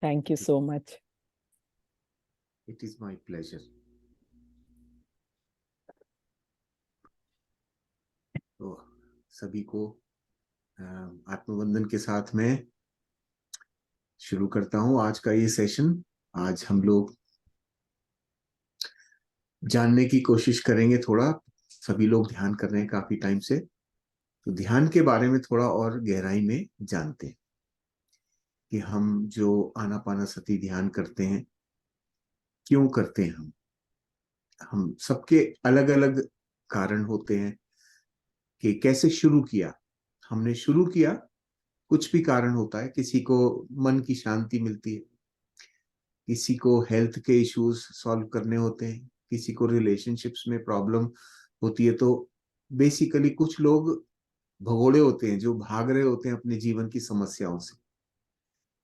Thank you so much. It is my pleasure. तो सभी को आत्मवंदन के साथ में शुरू करता हूं आज का ये सेशन। आज हम लोग जानने की कोशिश करेंगे, थोड़ा सभी लोग ध्यान कर रहे हैं काफी टाइम से, तो ध्यान के बारे में थोड़ा और गहराई में जानते हैं कि हम जो आनापानासति ध्यान करते हैं क्यों करते हैं। हम सबके अलग अलग कारण होते हैं कि कैसे शुरू किया। हमने शुरू किया, कुछ भी कारण होता है। किसी को मन की शांति मिलती है, किसी को हेल्थ के इश्यूज सॉल्व करने होते हैं, किसी को रिलेशनशिप्स में प्रॉब्लम होती है। तो बेसिकली कुछ लोग भगोड़े होते हैं जो भाग रहे होते हैं अपने जीवन की समस्याओं से,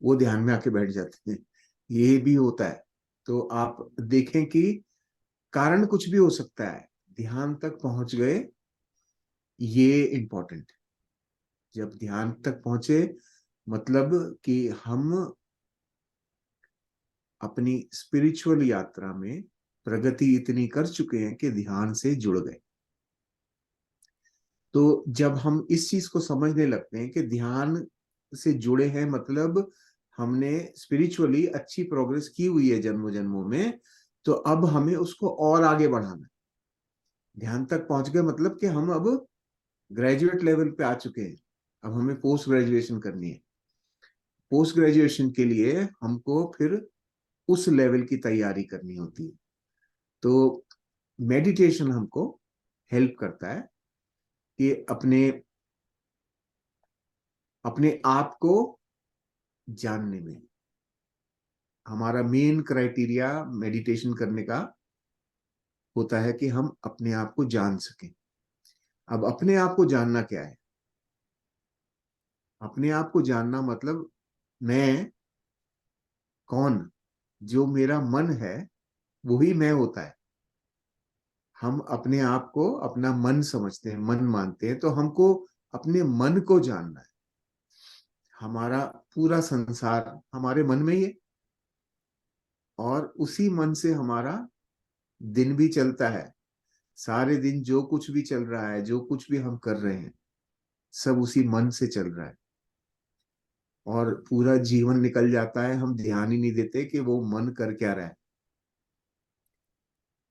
वो ध्यान में आके बैठ जाते हैं। ये भी होता है। तो आप देखें कि कारण कुछ भी हो सकता है, ध्यान तक पहुंच गए, ये इंपॉर्टेंट है। जब ध्यान तक पहुंचे मतलब कि हम अपनी स्पिरिचुअल यात्रा में प्रगति इतनी कर चुके हैं कि ध्यान से जुड़ गए। तो जब हम इस चीज को समझने लगते हैं कि ध्यान से जुड़े हैं, मतलब हमने स्पिरिचुअली अच्छी प्रोग्रेस की हुई है जन्मों जन्मों में, तो अब हमें उसको और आगे बढ़ाना है। ध्यान तक पहुंच गए मतलब कि हम अब ग्रेजुएट लेवल पे आ चुके हैं। अब हमें पोस्ट ग्रेजुएशन करनी है। पोस्ट ग्रेजुएशन के लिए हमको फिर उस लेवल की तैयारी करनी होती है। तो मेडिटेशन हमको हेल्प करता है कि अपने अपने आप को जानने में। हमारा मेन क्राइटेरिया मेडिटेशन करने का होता है कि हम अपने आप को जान सकें। अब अपने आप को जानना क्या है? अपने आप को जानना मतलब मैं कौन? जो मेरा मन है वही मैं होता है। हम अपने आप को अपना मन समझते हैं, मन मानते हैं, तो हमको अपने मन को जानना है। हमारा पूरा संसार हमारे मन में ही है, और उसी मन से हमारा दिन भी चलता है। सारे दिन जो कुछ भी चल रहा है, जो कुछ भी हम कर रहे हैं, सब उसी मन से चल रहा है। और पूरा जीवन निकल जाता है, हम ध्यान ही नहीं देते कि वो मन कर क्या रहा है।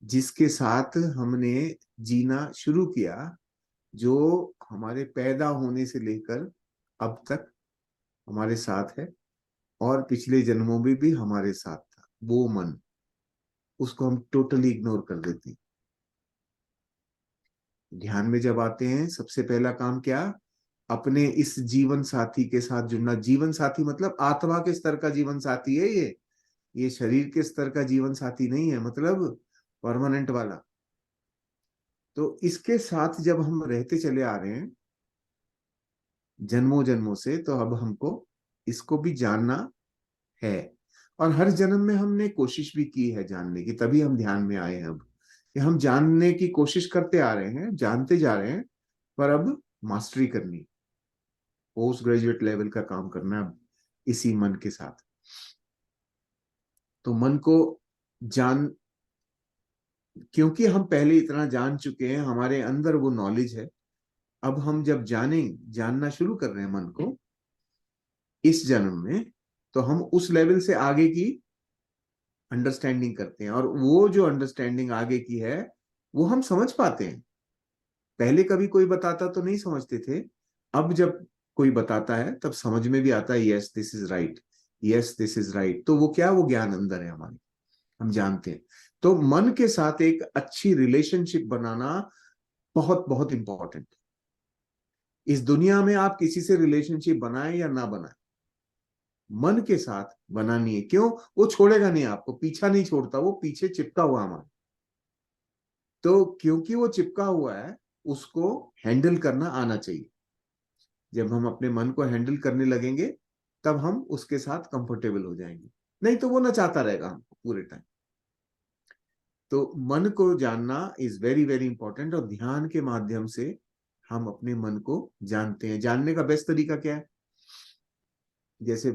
जिसके साथ हमने जीना शुरू किया, जो हमारे पैदा होने से लेकर अब तक हमारे साथ है, और पिछले जन्मों में भी हमारे साथ था, वो मन, उसको हम टोटली इग्नोर कर देते हैं। ध्यान में जब आते हैं, सबसे पहला काम क्या? अपने इस जीवन साथी के साथ जुड़ना। जीवन साथी मतलब आत्मा के स्तर का जीवन साथी है ये शरीर के स्तर का जीवन साथी नहीं है, मतलब परमानेंट वाला। तो इसके साथ जब हम रहते चले आ रहे हैं जन्मों जन्मों से, तो अब हमको इसको भी जानना है। और हर जन्म में हमने कोशिश भी की है जानने की, तभी हम ध्यान में आए हैं। अब कि हम जानने की कोशिश करते आ रहे हैं, जानते जा रहे हैं, पर अब मास्टरी करनी, पोस्ट ग्रेजुएट लेवल का काम करना है अब इसी मन के साथ। तो मन को जान, क्योंकि हम पहले इतना जान चुके हैं, हमारे अंदर वो नॉलेज है। अब हम जब जानना शुरू कर रहे हैं मन को इस जन्म में, तो हम उस लेवल से आगे की अंडरस्टैंडिंग करते हैं। और वो जो अंडरस्टैंडिंग आगे की है वो हम समझ पाते हैं। पहले कभी कोई बताता तो नहीं समझते थे, अब जब कोई बताता है तब समझ में भी आता है, yes this is right, yes this is right. तो वो क्या, वो ज्ञान अंदर है हमारे, हम जानते हैं। तो मन के साथ एक अच्छी रिलेशनशिप बनाना बहुत बहुत इंपॉर्टेंट है। इस दुनिया में आप किसी से रिलेशनशिप बनाएं या ना बनाएं, मन के साथ बनानी है। क्यों? वो छोड़ेगा नहीं आपको, पीछा नहीं छोड़ता, वो पीछे चिपका हुआ हमारा। तो क्योंकि वो चिपका हुआ है, उसको हैंडल करना आना चाहिए। जब हम अपने मन को हैंडल करने लगेंगे, तब हम उसके साथ कंफर्टेबल हो जाएंगे। नहीं तो वो नचाता रहेगा हमको पूरे टाइम। तो मन को जानना इज वेरी वेरी इंपॉर्टेंट, और ध्यान के माध्यम से हम अपने मन को जानते हैं। जानने का बेस्ट तरीका क्या है? जैसे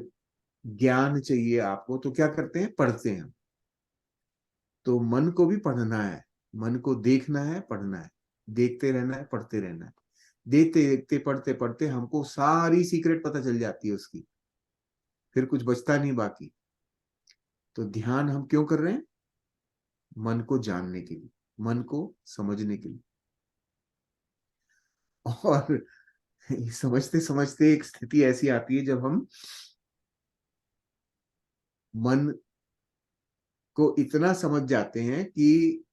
ज्ञान चाहिए आपको, तो क्या करते हैं, पढ़ते हैं। तो मन को भी पढ़ना है, मन को देखना है, पढ़ना है, देखते रहना है, पढ़ते रहना है। देखते देखते पढ़ते पढ़ते हमको सारी सीक्रेट पता चल जाती है उसकी, फिर कुछ बचता नहीं बाकी। तो ध्यान हम क्यों कर रहे हैं? मन को जानने के लिए, मन को समझने के लिए। और समझते समझते एक स्थिति ऐसी आती है जब हम मन को इतना समझ जाते हैं कि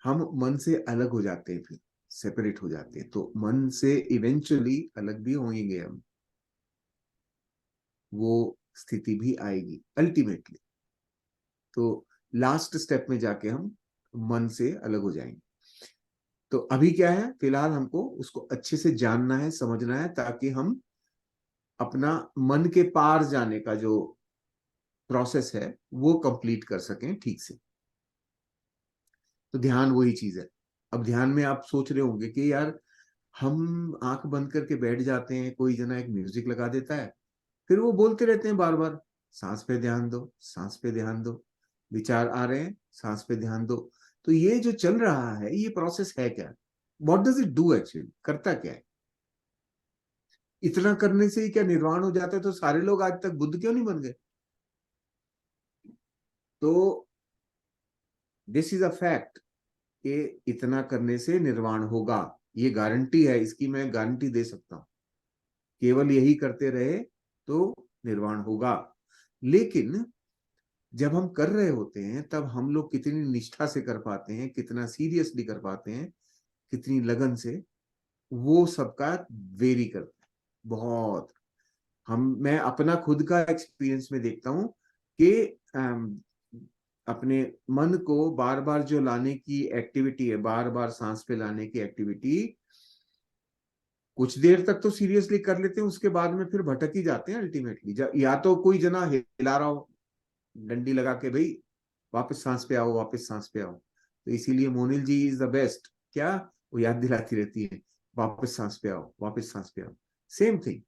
हम मन से अलग हो जाते हैं, फिर सेपरेट हो जाते हैं। तो मन से इवेंचुअली अलग भी होंगे हम, वो स्थिति भी आएगी अल्टीमेटली। तो लास्ट स्टेप में जाके हम मन से अलग हो जाएंगे। तो अभी क्या है, फिलहाल हमको उसको अच्छे से जानना है, समझना है, ताकि हम अपना मन के पार जाने का जो प्रोसेस है वो कंप्लीट कर सकें ठीक से। तो ध्यान वही चीज है। अब ध्यान में आप सोच रहे होंगे कि यार, हम आंख बंद करके बैठ जाते हैं, कोई जना एक म्यूजिक लगा देता है, फिर वो बोलते रहते हैं बार बार, सांस पे ध्यान दो, सांस पे ध्यान दो, विचार आ रहे हैं, सांस पे ध्यान दो। तो ये जो चल रहा है, ये प्रोसेस है क्या? What does it do actually, करता क्या है? इतना करने से ही क्या निर्वाण हो जाता है? तो सारे लोग आज तक बुद्ध क्यों नहीं बन गए? तो दिस इज अ फैक्ट कि इतना करने से निर्वाण होगा, ये गारंटी है, इसकी मैं गारंटी दे सकता हूं। केवल यही करते रहे तो निर्वाण होगा। लेकिन जब हम कर रहे होते हैं तब हम लोग कितनी निष्ठा से कर पाते हैं, कितना सीरियसली कर पाते हैं, कितनी लगन से, वो सबका वेरी करता है बहुत। मैं अपना खुद का एक्सपीरियंस में देखता हूँ कि अपने मन को बार बार जो लाने की एक्टिविटी है, बार बार सांस पे लाने की एक्टिविटी, कुछ देर तक तो सीरियसली कर लेते हैं, उसके बाद में फिर भटक ही जाते हैं अल्टीमेटली। या तो कोई जना हिला रहा हो डंडी लगा के, भाई वापस सांस पे आओ, वापस सांस पे आओ। तो इसीलिए मोनिल जी इज द बेस्ट, क्या वो याद दिलाती रहती है, वापस सांस पे आओ, वापस सांस पे आओ। Same thing.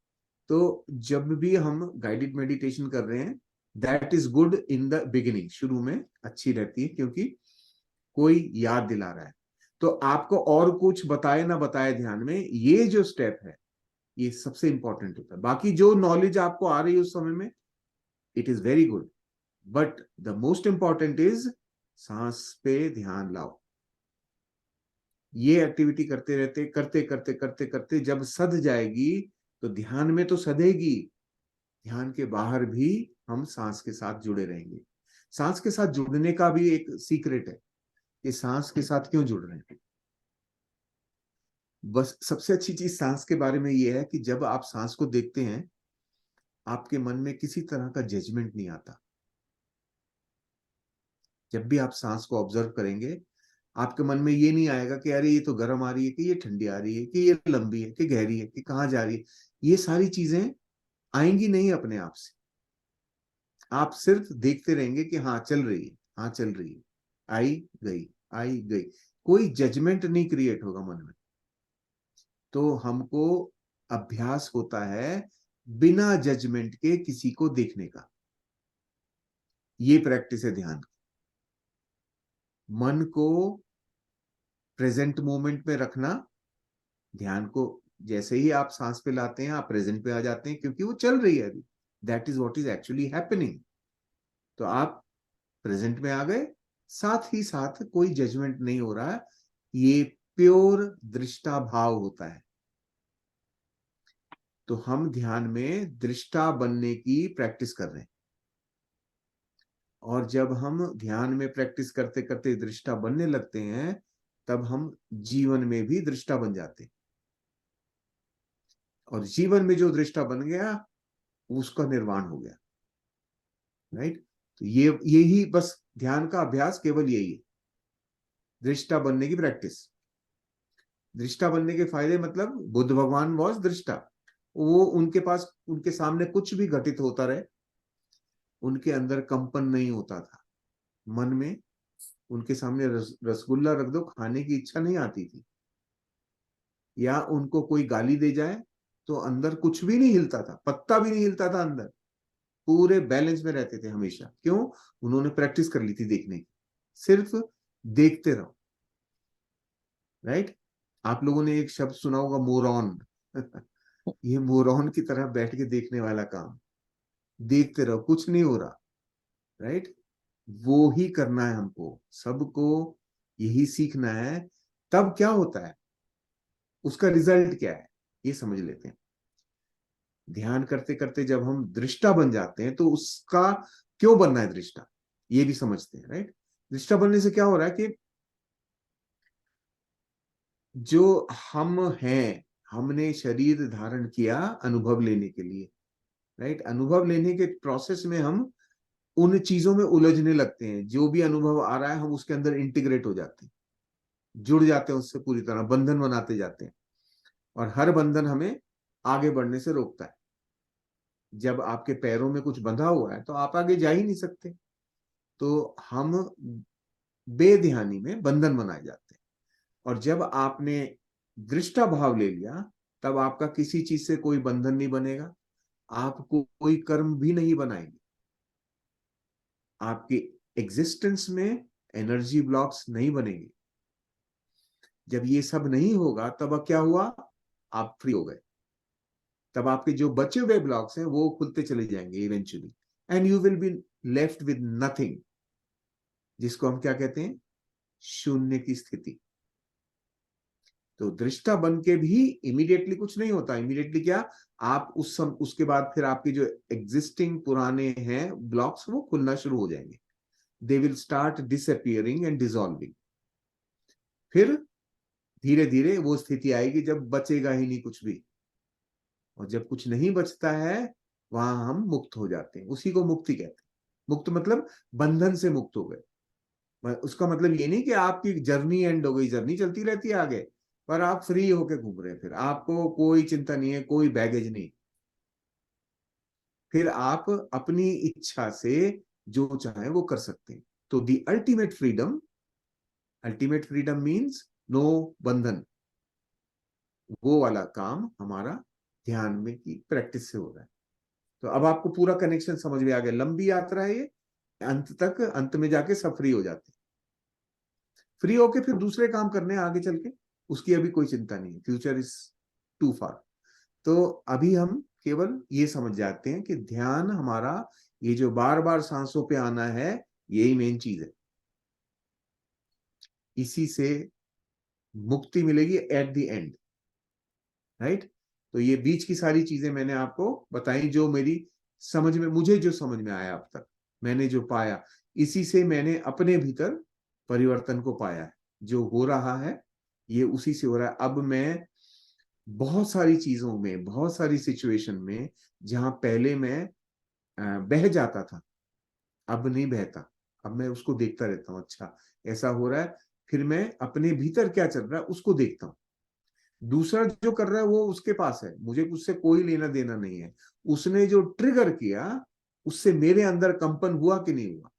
तो जब भी हम गाइडेड मेडिटेशन कर रहे हैं, that is good in the beginning, शुरू में अच्छी रहती है, क्योंकि कोई याद दिला रहा है। तो आपको और कुछ बताए ना बताए, ध्यान में ये जो स्टेप है, ये सबसे इंपॉर्टेंट होता है। बाकी जो नॉलेज आपको आ रही है उस समय में, it is very good, but the most important is सांस पे ध्यान लाओ। ये एक्टिविटी करते रहते, करते करते करते करते जब सध जाएगी, तो ध्यान में तो सधेगी, ध्यान के बाहर भी हम सांस के साथ जुड़े रहेंगे। सांस के साथ जुड़ने का भी एक सीक्रेट है कि सांस के साथ क्यों जुड़ रहे हैं। बस सबसे अच्छी चीज सांस के बारे में यह है कि जब आप सांस को देखते हैं, आपके मन में किसी तरह का जजमेंट नहीं आता। जब भी आप सांस को ऑब्जर्व करेंगे, आपके मन में ये नहीं आएगा कि अरे ये तो गर्म आ रही है, कि ये ठंडी आ रही है, कि ये लंबी है, कि गहरी है, कि कहाँ जा रही है। ये सारी चीजें आएंगी नहीं अपने आप से। आप सिर्फ देखते रहेंगे कि हाँ चल रही है, हाँ चल रही है, आई गई, आई गई। कोई जजमेंट नहीं क्रिएट होगा मन में। तो हमको अभ्यास होता है बिना जजमेंट के किसी को देखने का। ये प्रैक्टिस है ध्यान की। मन को प्रेजेंट मोमेंट में रखना। ध्यान को जैसे ही आप सांस पे लाते हैं, आप प्रेजेंट पे आ जाते हैं, क्योंकि वो चल रही है अभी। That is what is actually happening. तो आप प्रेजेंट में आ गए, साथ ही साथ कोई जजमेंट नहीं हो रहा है। ये प्योर दृष्टा भाव होता है। तो हम ध्यान में दृष्टा बनने की प्रैक्टिस कर रहे हैं। और जब हम ध्यान में प्रैक्टिस करते करते दृष्टा बनने लगते हैं, तब हम जीवन में भी दृष्टा बन जाते हैं। और जीवन में जो दृष्टा बन गया, उसका निर्वाण हो गया। राइट? तो यही बस ध्यान का अभ्यास केवल यही है, दृष्टा बनने की प्रैक्टिस। दृष्टा बनने के फायदे, मतलब बुद्ध भगवान वॉज दृष्टा। वो उनके पास, उनके सामने कुछ भी घटित होता रहे, उनके अंदर कंपन नहीं होता था। मन में उनके सामने रसगुल्ला रख दो, खाने की इच्छा नहीं आती थी। या उनको कोई गाली दे जाए तो अंदर कुछ भी नहीं हिलता था, पत्ता भी नहीं हिलता था अंदर। पूरे बैलेंस में रहते थे हमेशा। क्यों? उन्होंने प्रैक्टिस कर ली थी देखने की। सिर्फ देखते रहो, राइट। आप लोगों ने एक शब्द सुना होगा, मोरॉन। ये मोरॉन की तरह बैठ के देखने वाला काम, देखते रहो, कुछ नहीं हो रहा, राइट। वो ही करना है हमको, सबको यही सीखना है। तब क्या होता है, उसका रिजल्ट क्या है, ये समझ लेते हैं। ध्यान करते करते जब हम दृष्टा बन जाते हैं, तो उसका क्यों बनना है दृष्टा, ये भी समझते हैं, राइट। दृष्टा बनने से क्या हो रहा है कि जो हम हैं, हमने शरीर धारण किया अनुभव लेने के लिए, राइट। अनुभव लेने के प्रोसेस में हम उन चीजों में उलझने लगते हैं। जो भी अनुभव आ रहा है हम उसके अंदर इंटीग्रेट हो जाते हैं, जुड़ जाते हैं उससे, पूरी तरह बंधन बनाते जाते हैं। और हर बंधन हमें आगे बढ़ने से रोकता है। जब आपके पैरों में कुछ बंधा हुआ है तो आप आगे जा ही नहीं सकते। तो हम बेध्यानी में बंधन बनाए जाते हैं। और जब आपने दृष्टा भाव ले लिया, तब आपका किसी चीज से कोई बंधन नहीं बनेगा, आपको कोई कर्म भी नहीं बनाएंगे। आपके एग्जिस्टेंस में एनर्जी ब्लॉक्स नहीं बनेंगे। जब ये सब नहीं होगा, तब अब क्या हुआ, आप फ्री हो गए। तब आपके जो बचे हुए ब्लॉक्स हैं वो खुलते चले जाएंगे eventually, and you will be left with nothing, जिसको हम क्या कहते हैं, शून्य की स्थिति। तो दृष्टा बन के भी इमीडिएटली कुछ नहीं होता। इमीडिएटली क्या, आप उसके बाद फिर आपके जो एग्जिस्टिंग पुराने हैं ब्लॉक्स, वो खुलना शुरू हो जाएंगे। They will start disappearing and dissolving. फिर धीरे धीरे वो स्थिति आएगी जब बचेगा ही नहीं कुछ भी। और जब कुछ नहीं बचता है, वहां हम मुक्त हो जाते हैं। उसी को मुक्ति कहते हैं। मुक्त मतलब बंधन से मुक्त हो गए। उसका मतलब ये नहीं कि आपकी जर्नी एंड हो गई, जर्नी चलती रहती है आगे, पर आप फ्री होके घूम रहे हैं। फिर आपको कोई चिंता नहीं है, कोई बैगेज नहीं। फिर आप अपनी इच्छा से जो चाहे वो कर सकते हैं। तो the ultimate freedom means no बंधन। वो वाला काम हमारा ध्यान में की प्रैक्टिस से हो रहा है। तो अब आपको पूरा कनेक्शन समझ में आ गया। लंबी यात्रा है ये, अंत तक, अंत में जाके सब फ्री हो जाते हैं। फ्री होके फिर दूसरे काम करने हैं आगे चल के, उसकी अभी कोई चिंता नहीं है। फ्यूचर इज टू फार। तो अभी हम केवल ये समझ जाते हैं कि ध्यान हमारा, ये जो बार बार सांसों पे आना है, यही मेन चीज है। इसी से मुक्ति मिलेगी एट द एंड, राइट। तो ये बीच की सारी चीजें मैंने आपको बताई, जो मेरी समझ में, मुझे जो समझ में आया अब तक, मैंने जो पाया, इसी से मैंने अपने भीतर परिवर्तन को पाया है। जो हो रहा है ये उसी से हो रहा है। अब मैं बहुत सारी चीजों में, बहुत सारी सिचुएशन में, जहां पहले मैं बह जाता था, अब नहीं बहता। अब मैं उसको देखता रहता हूँ, अच्छा ऐसा हो रहा है। फिर मैं अपने भीतर क्या चल रहा है उसको देखता हूँ। दूसरा जो कर रहा है वो उसके पास है, मुझे उससे कोई लेना देना नहीं है। उसने जो ट्रिगर किया, उससे मेरे अंदर कंपन हुआ कि नहीं हुआ,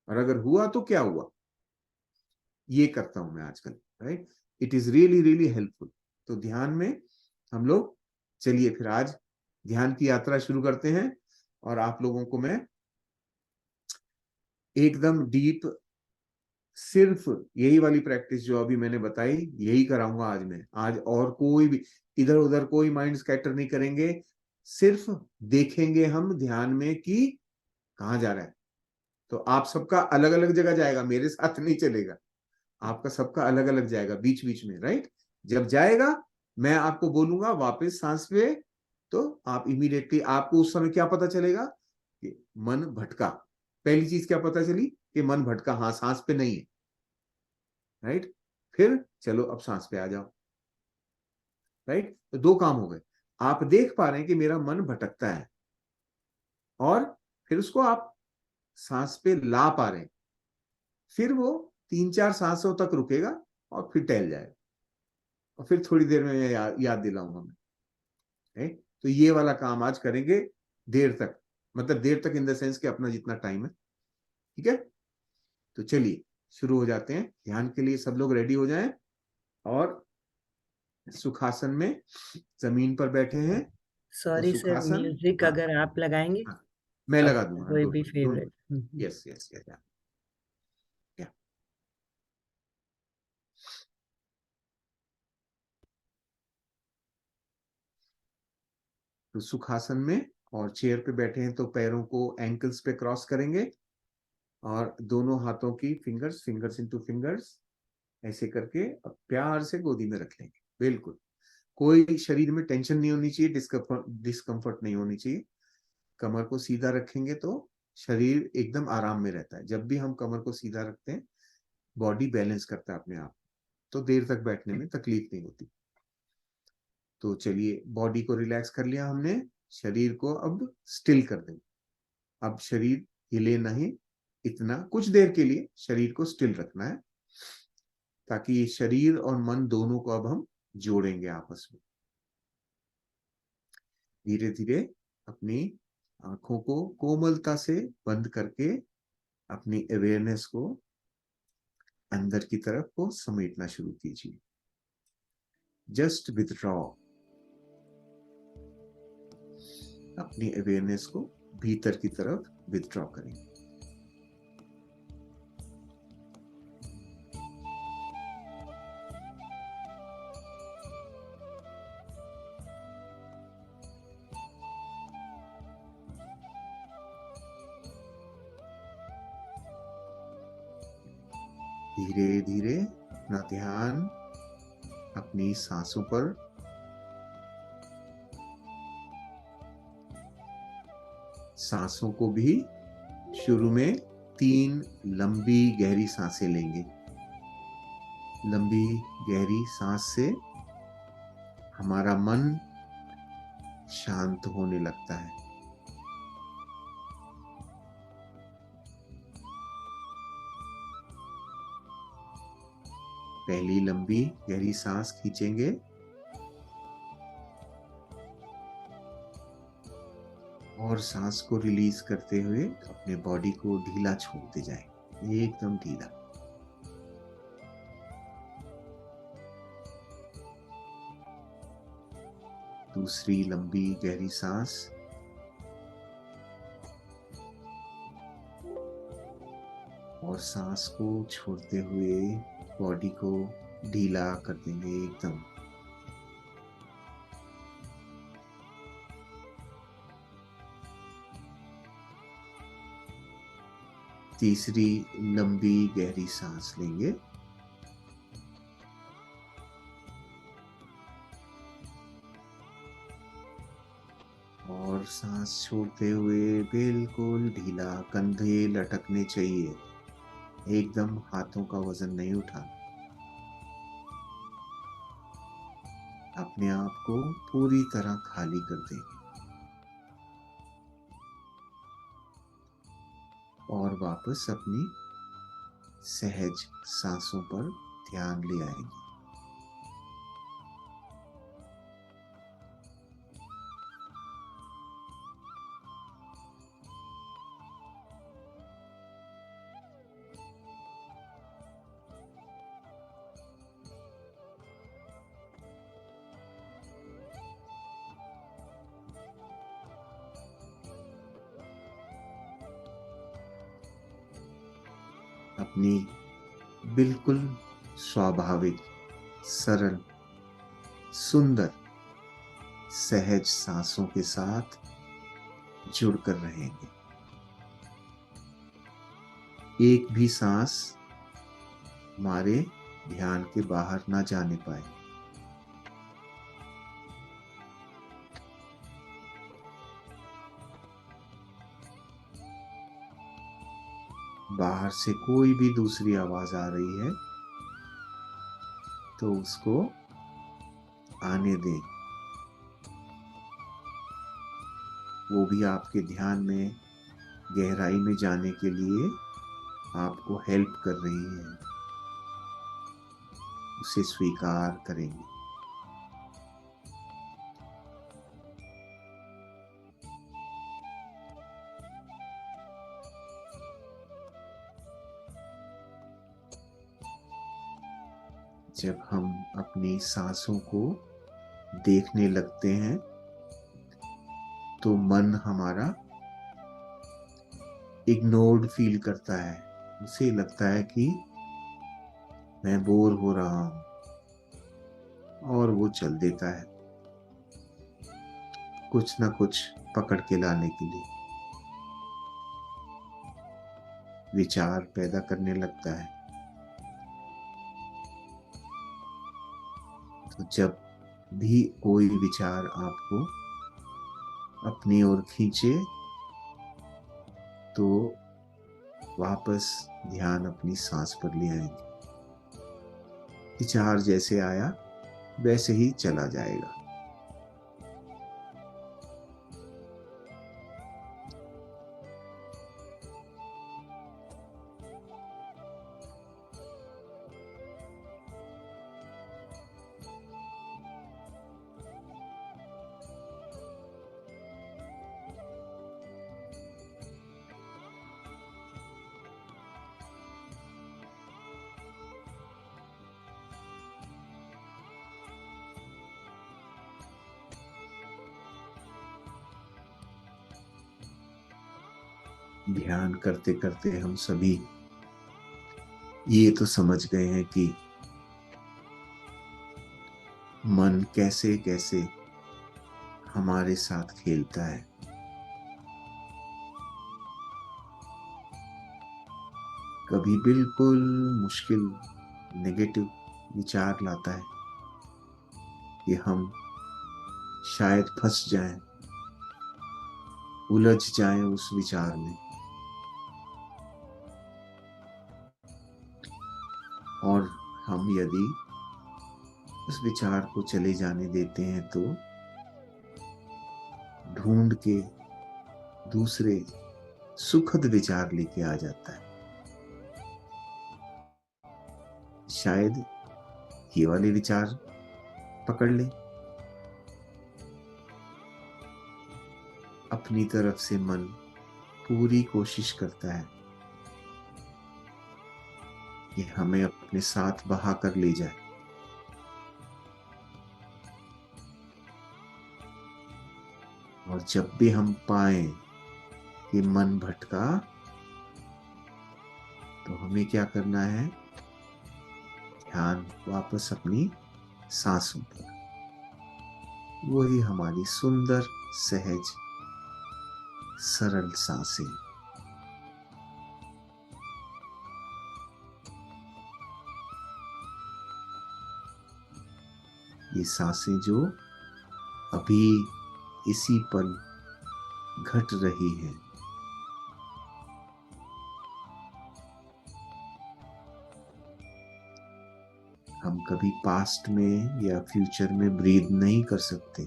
और अगर हुआ तो क्या हुआ, ये करता हूं मैं आजकल, right. It is really really helpful. तो ध्यान में हम लोग, चलिए फिर आज ध्यान की यात्रा शुरू करते हैं। और आप लोगों को मैं एकदम डीप, सिर्फ यही वाली प्रैक्टिस जो अभी मैंने बताई, यही कराऊंगा आज मैं। आज और कोई भी इधर उधर कोई माइंड स्कैटर नहीं करेंगे। सिर्फ देखेंगे हम ध्यान में कि कहाँ जा रहा है। तो आप सबका अलग अलग जगह जाएगा, मेरे साथ नहीं चलेगा। आपका सबका अलग अलग जाएगा बीच बीच में, राइट। जब जाएगा, मैं आपको बोलूंगा वापस सांस पे, तो आप इमीडिएटली, आपको उस समय क्या पता चलेगा कि मन भटका। पहली चीज क्या पता चली कि मन भटका, हाँ सांस पे नहीं है, राइट। फिर चलो अब सांस पे आ जाओ, राइट। तो दो काम हो गए। आप देख पा रहे हैं कि मेरा मन भटकता है, और फिर उसको आप सांस पे ला पा रहे हैं। फिर वो 3-4 सांसों तक रुकेगा और फिर टहल जाएगा। और फिर थोड़ी देर में मैं याद दिलाऊंगा मैं, राइट। तो ये वाला काम आज करेंगे देर तक, मतलब देर तक इन द सेंस कि अपना जितना टाइम है, ठीक है। तो चलिए शुरू हो जाते हैं। ध्यान के लिए सब लोग रेडी हो जाएं, और सुखासन में जमीन पर बैठे हैं। तो सॉरी सर, सुखासन, म्यूजिक हाँ अगर आप लगाएंगे। हाँ, मैं लगा आपका दूंगा, कोई डोंट भी worry, don't favourite? Worry. Yes yes yes, या। तो सुखासन में और चेयर पे बैठे हैं तो पैरों को एंकल्स पे क्रॉस करेंगे और दोनों हाथों की फिंगर्स, फिंगर्स इनटू फिंगर्स, ऐसे करके अब प्यार से गोदी में रख लेंगे। बिल्कुल कोई शरीर में टेंशन नहीं होनी चाहिए, डिस्कम्फर्ट डिस्कम्फर्ट नहीं होनी चाहिए। कमर को सीधा रखेंगे तो शरीर एकदम आराम में रहता है। जब भी हम कमर को सीधा रखते हैं बॉडी बैलेंस करता है अपने आप, तो देर तक बैठने में तकलीफ नहीं होती। तो चलिए, बॉडी को रिलैक्स कर लिया हमने, शरीर को अब स्टिल कर देंगे। अब शरीर हिले नहीं, इतना कुछ देर के लिए शरीर को स्टिल रखना है, ताकि शरीर और मन दोनों को अब हम जोड़ेंगे आपस में। धीरे धीरे अपनी आंखों को कोमलता से बंद करके अपनी अवेयरनेस को अंदर की तरफ को समेटना शुरू कीजिए। जस्ट विथड्रॉ, अपनी अवेयरनेस को भीतर की तरफ विथड्रॉ करें। धीरे धीरे अपना ध्यान अपनी सांसों पर, सांसों को भी शुरू में 3 लंबी गहरी सांसें लेंगे। लंबी गहरी सांस से हमारा मन शांत होने लगता है। पहली लंबी गहरी सांस खींचेंगे और सांस को रिलीज करते हुए अपने बॉडी को ढीला छोड़ते जाएं, एकदम ढीला। दूसरी लंबी गहरी सांस, और सांस को छोड़ते हुए बॉडी को ढीला कर देंगे एकदम। तीसरी लंबी गहरी सांस लेंगे और सांस छोड़ते हुए बिल्कुल ढीला, कंधे लटकने चाहिए, एकदम हाथों का वजन नहीं उठाना। अपने आप को पूरी तरह खाली कर देंगे और वापस अपनी सहज सांसों पर ध्यान ले आएंगे। अपनी बिल्कुल स्वाभाविक, सरल, सुंदर, सहज सांसों के साथ जुड़कर रहेंगे। एक भी सांस हमारे ध्यान के बाहर ना जाने पाए। बाहर से कोई भी दूसरी आवाज आ रही है तो उसको आने दें, वो भी आपके ध्यान में गहराई में जाने के लिए आपको हेल्प कर रही है, उसे स्वीकार करेंगे। जब हम अपनी सांसों को देखने लगते हैं तो मन हमारा इग्नोर्ड फील करता है, उसे लगता है कि मैं बोर हो रहा हूं, और वो चल देता है कुछ ना कुछ पकड़ के लाने के लिए, विचार पैदा करने लगता है। तो जब भी कोई विचार आपको अपनी ओर खींचे, तो वापस ध्यान अपनी सांस पर ले आएंगे। विचार जैसे आया वैसे ही चला जाएगा। ध्यान करते करते हम सभी ये तो समझ गए हैं कि मन कैसे कैसे हमारे साथ खेलता है। कभी बिल्कुल मुश्किल नेगेटिव विचार लाता है कि हम शायद फंस जाएं, उलझ जाएं उस विचार में, और हम यदि उस विचार को चले जाने देते हैं तो ढूंढ के दूसरे सुखद विचार लेके आ जाता है। शायद ये वाले विचार पकड़ ले। अपनी तरफ से मन पूरी कोशिश करता है कि हमें अपने साथ बहा कर ले जाए। और जब भी हम पाएं कि मन भटका, तो हमें क्या करना है? ध्यान वापस अपनी सांसों पर। वही हमारी सुंदर, सहज, सरल सांसें। ये सांसें जो अभी इसी पल घट रही है। हम कभी पास्ट में या फ्यूचर में ब्रीद नहीं कर सकते।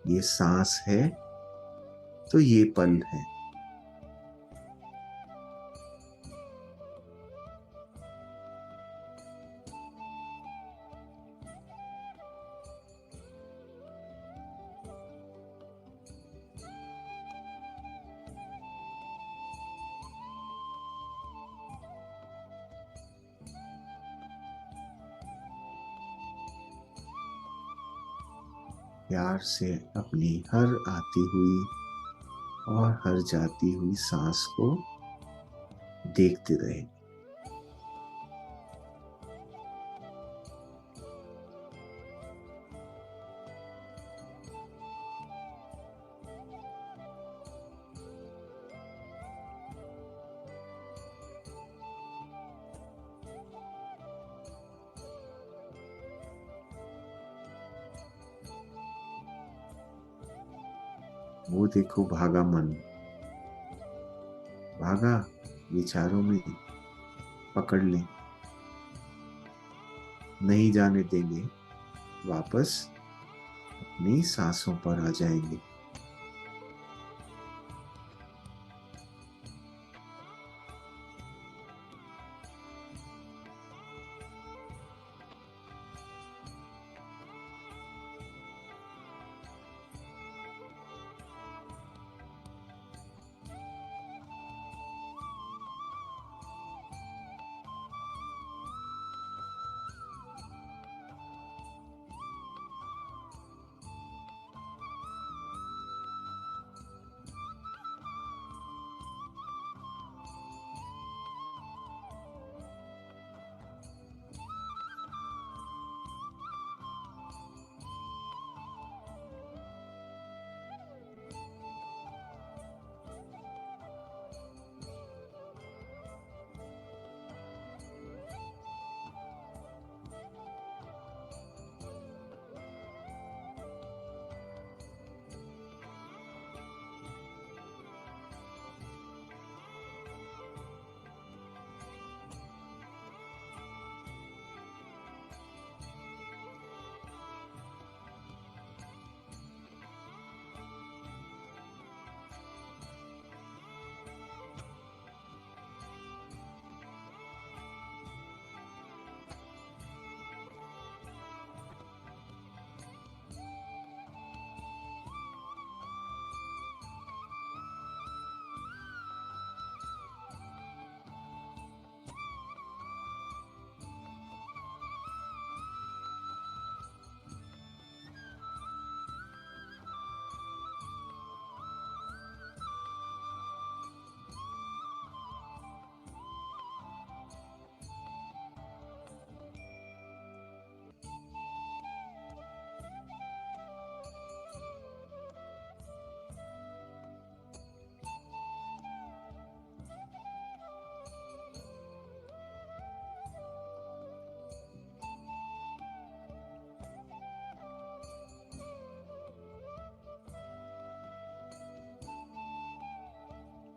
ये सांस है तो ये पल है। प्यार से अपनी हर आती हुई और हर जाती हुई सांस को देखते रहे। वो देखो भागा मन, भागा विचारों में, पकड़ ले, नहीं जाने देंगे, वापस अपनी सांसों पर आ जाएंगे।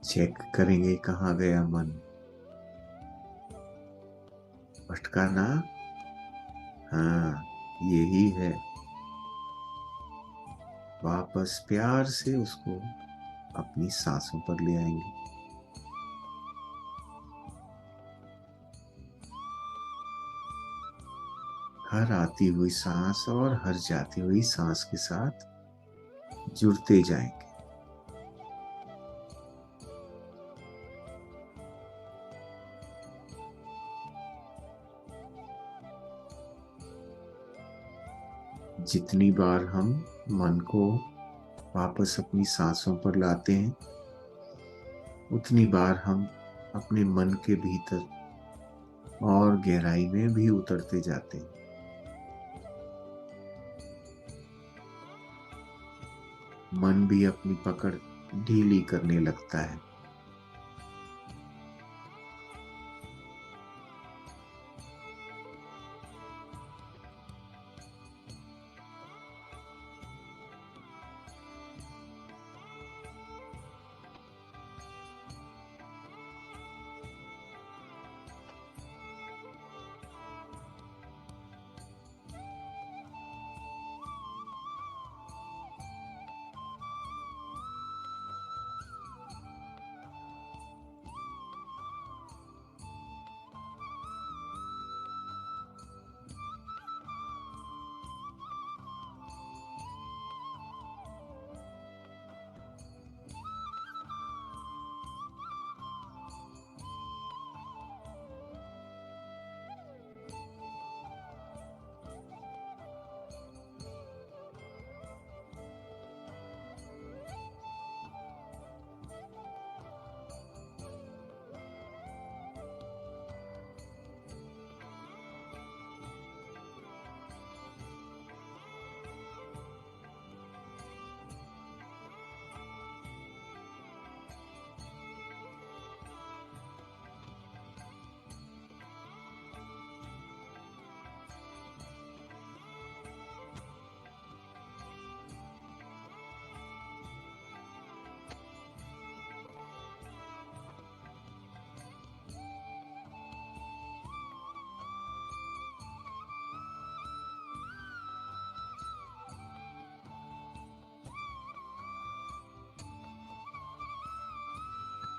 चेक करेंगे कहाँ गया मन। भटका ना। हाँ, यही है। वापस प्यार से उसको अपनी सांसों पर ले आएंगे। हर आती हुई सांस और हर जाती हुई सांस के साथ जुड़ते जाएंगे। जितनी बार हम मन को वापस अपनी सांसों पर लाते हैं, उतनी बार हम अपने मन के भीतर और गहराई में भी उतरते जाते हैं। मन भी अपनी पकड़ ढीली करने लगता है।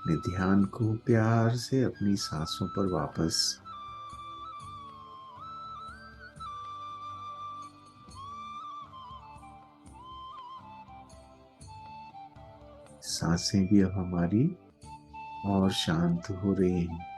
अपने ध्यान को प्यार से अपनी सांसों पर वापस। सांसें भी अब हमारी और शांत हो रही हैं।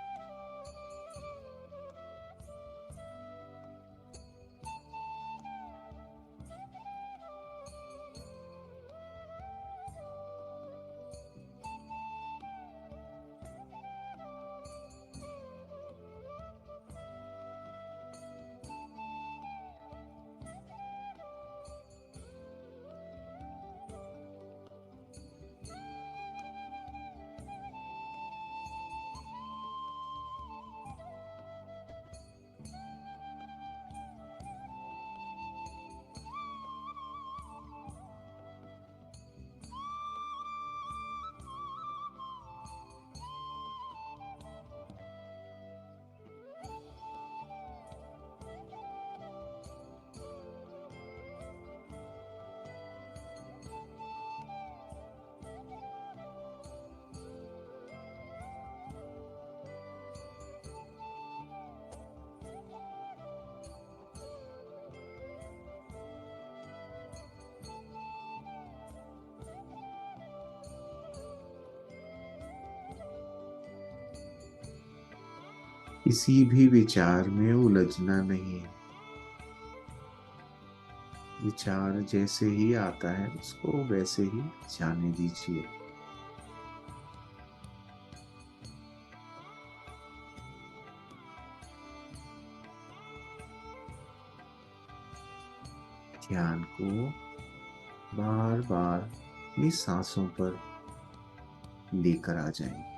किसी भी विचार में उलझना नहीं है। विचार जैसे ही आता है उसको वैसे ही जाने दीजिए। ध्यान को बार बार अपनी सांसों पर लेकर आ जाएं।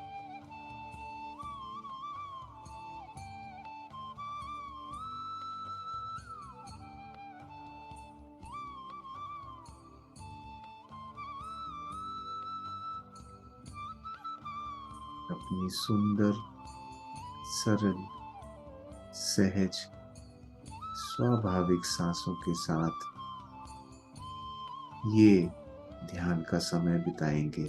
अपनी सुंदर, सरल, सहज, स्वाभाविक सांसों के साथ ये ध्यान का समय बिताएंगे।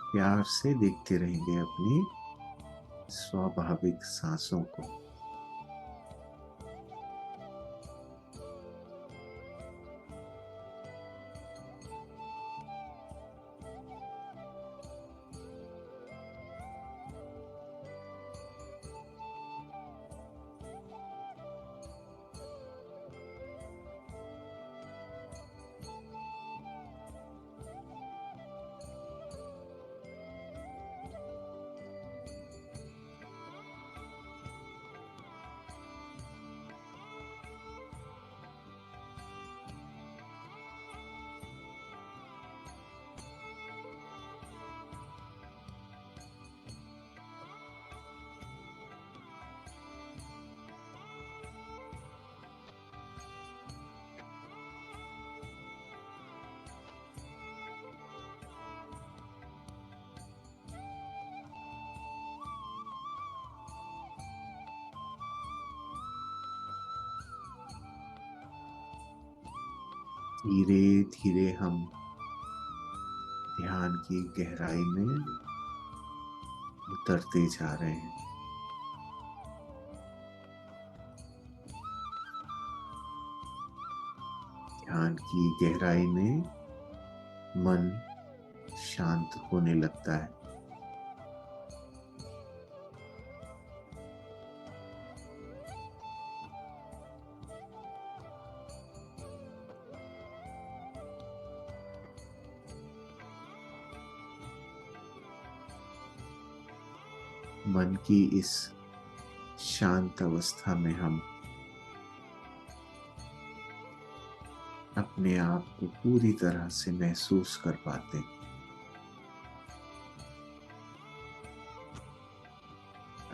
प्यार से देखते रहेंगे अपनी स्वाभाविक सांसों को। धीरे धीरे हम ध्यान की गहराई में उतरते जा रहे हैं। ध्यान की गहराई में मन शांत होने लगता है। मन की इस शांत अवस्था में हम अपने आप को पूरी तरह से महसूस कर पाते हैं,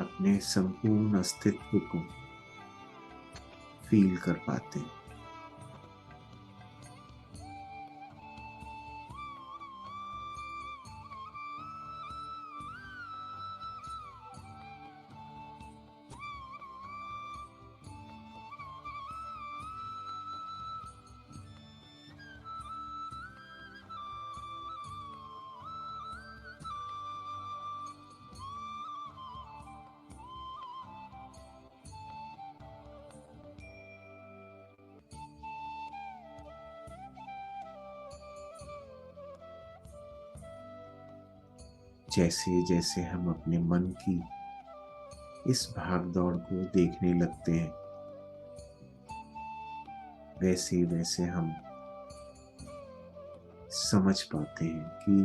अपने संपूर्ण अस्तित्व को फील कर पाते हैं। जैसे जैसे हम अपने मन की इस भाग दौड़ को देखने लगते हैं, वैसे वैसे हम समझ पाते हैं कि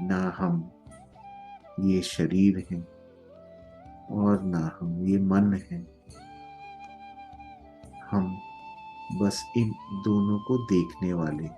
ना हम ये शरीर हैं और ना हम ये मन हैं। हम बस इन दोनों को देखने वाले।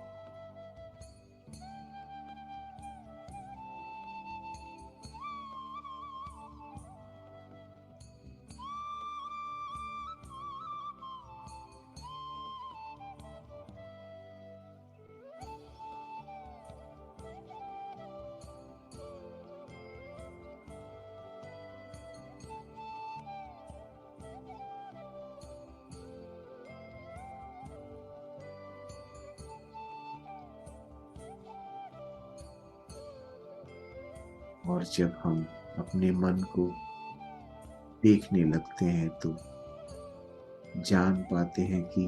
और जब हम अपने मन को देखने लगते हैं तो जान पाते हैं कि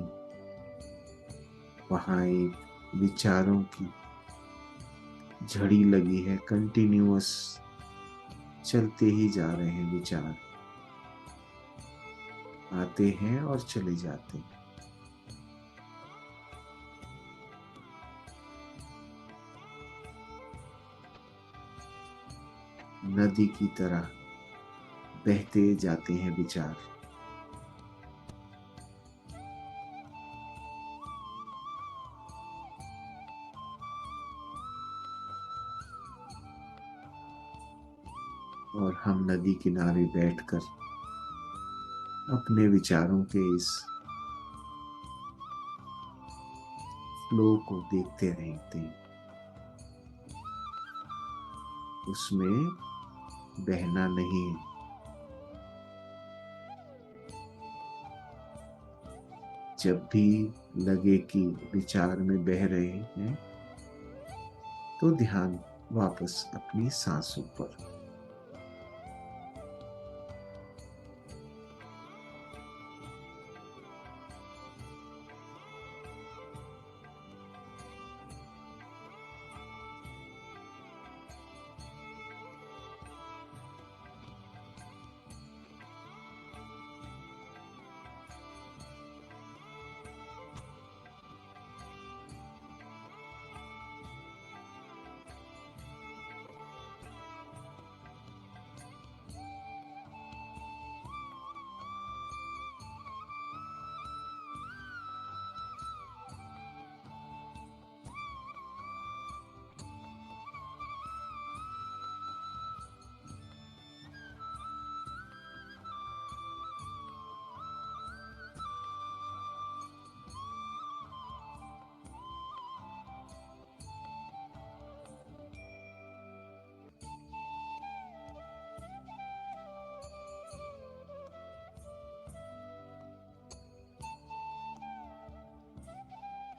वहां एक विचारों की झड़ी लगी है। कंटिन्यूअस चलते ही जा रहे हैं विचार, आते हैं और चले जाते हैं। नदी की तरह बहते जाते हैं विचार। और हम नदी किनारे बैठकर अपने विचारों के इस फ्लो को देखते रहते हैं। उसमें बहना नहीं है। जब भी लगे कि विचार में बह रहे हैं तो ध्यान वापस अपनी सांसों पर।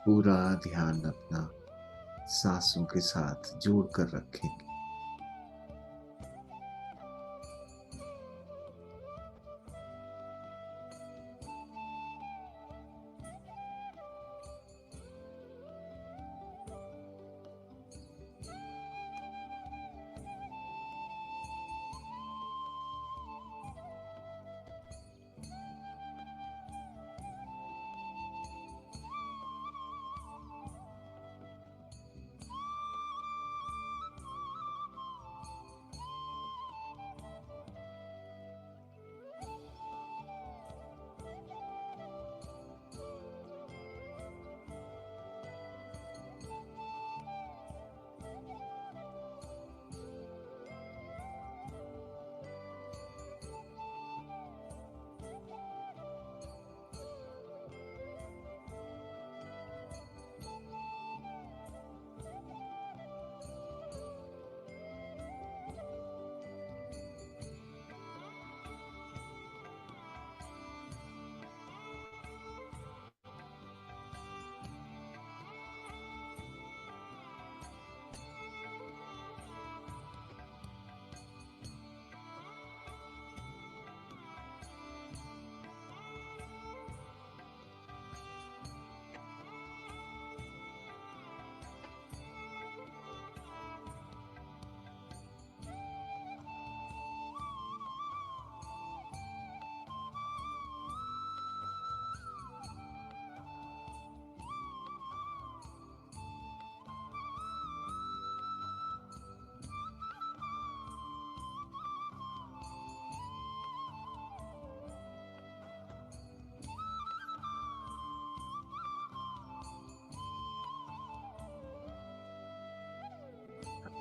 पूरा ध्यान अपना सांसों के साथ जोड़ कर रखेंगे।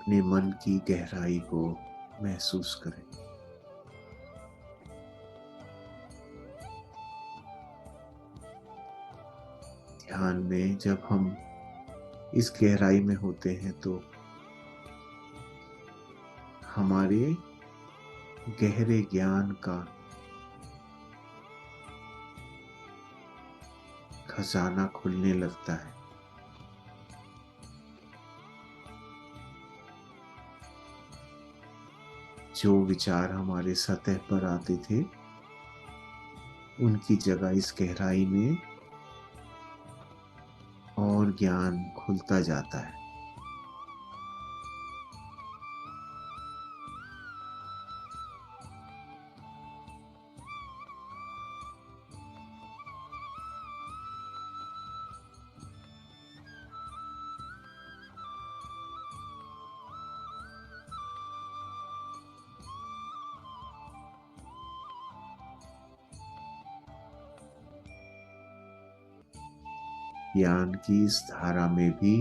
अपने मन की गहराई को महसूस करें। ध्यान में जब हम इस गहराई में होते हैं तो हमारे गहरे ज्ञान का खजाना खुलने लगता है। जो विचार हमारे सतह पर आते थे उनकी जगह इस गहराई में और ज्ञान खुलता जाता है। ज्ञान की इस धारा में भी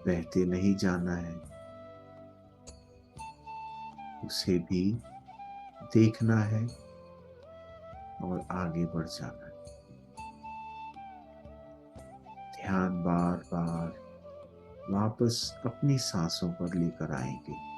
बहते नहीं जाना है, उसे भी देखना है और आगे बढ़ जाना है। ध्यान बार बार वापस अपनी सांसों पर लेकर आएंगे।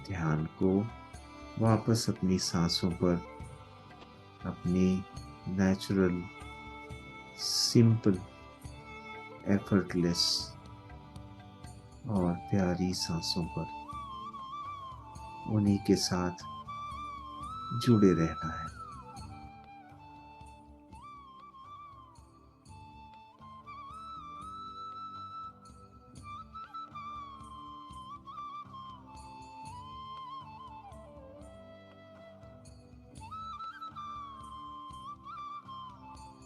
ध्यान को वापस अपनी सांसों पर, अपनी नेचुरल, सिंपल, एफर्टलेस और प्यारी सांसों पर उन्हीं के साथ जुड़े रहना है।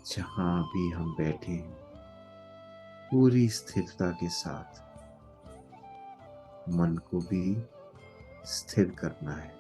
जहां भी हम बैठे हैं पूरी स्थिरता के साथ मन को भी स्थिर करना है।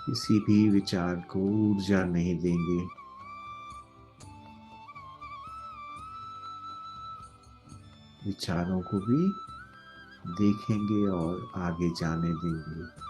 किसी भी विचार को ऊर्जा नहीं देंगे। विचारों को भी देखेंगे और आगे जाने देंगे।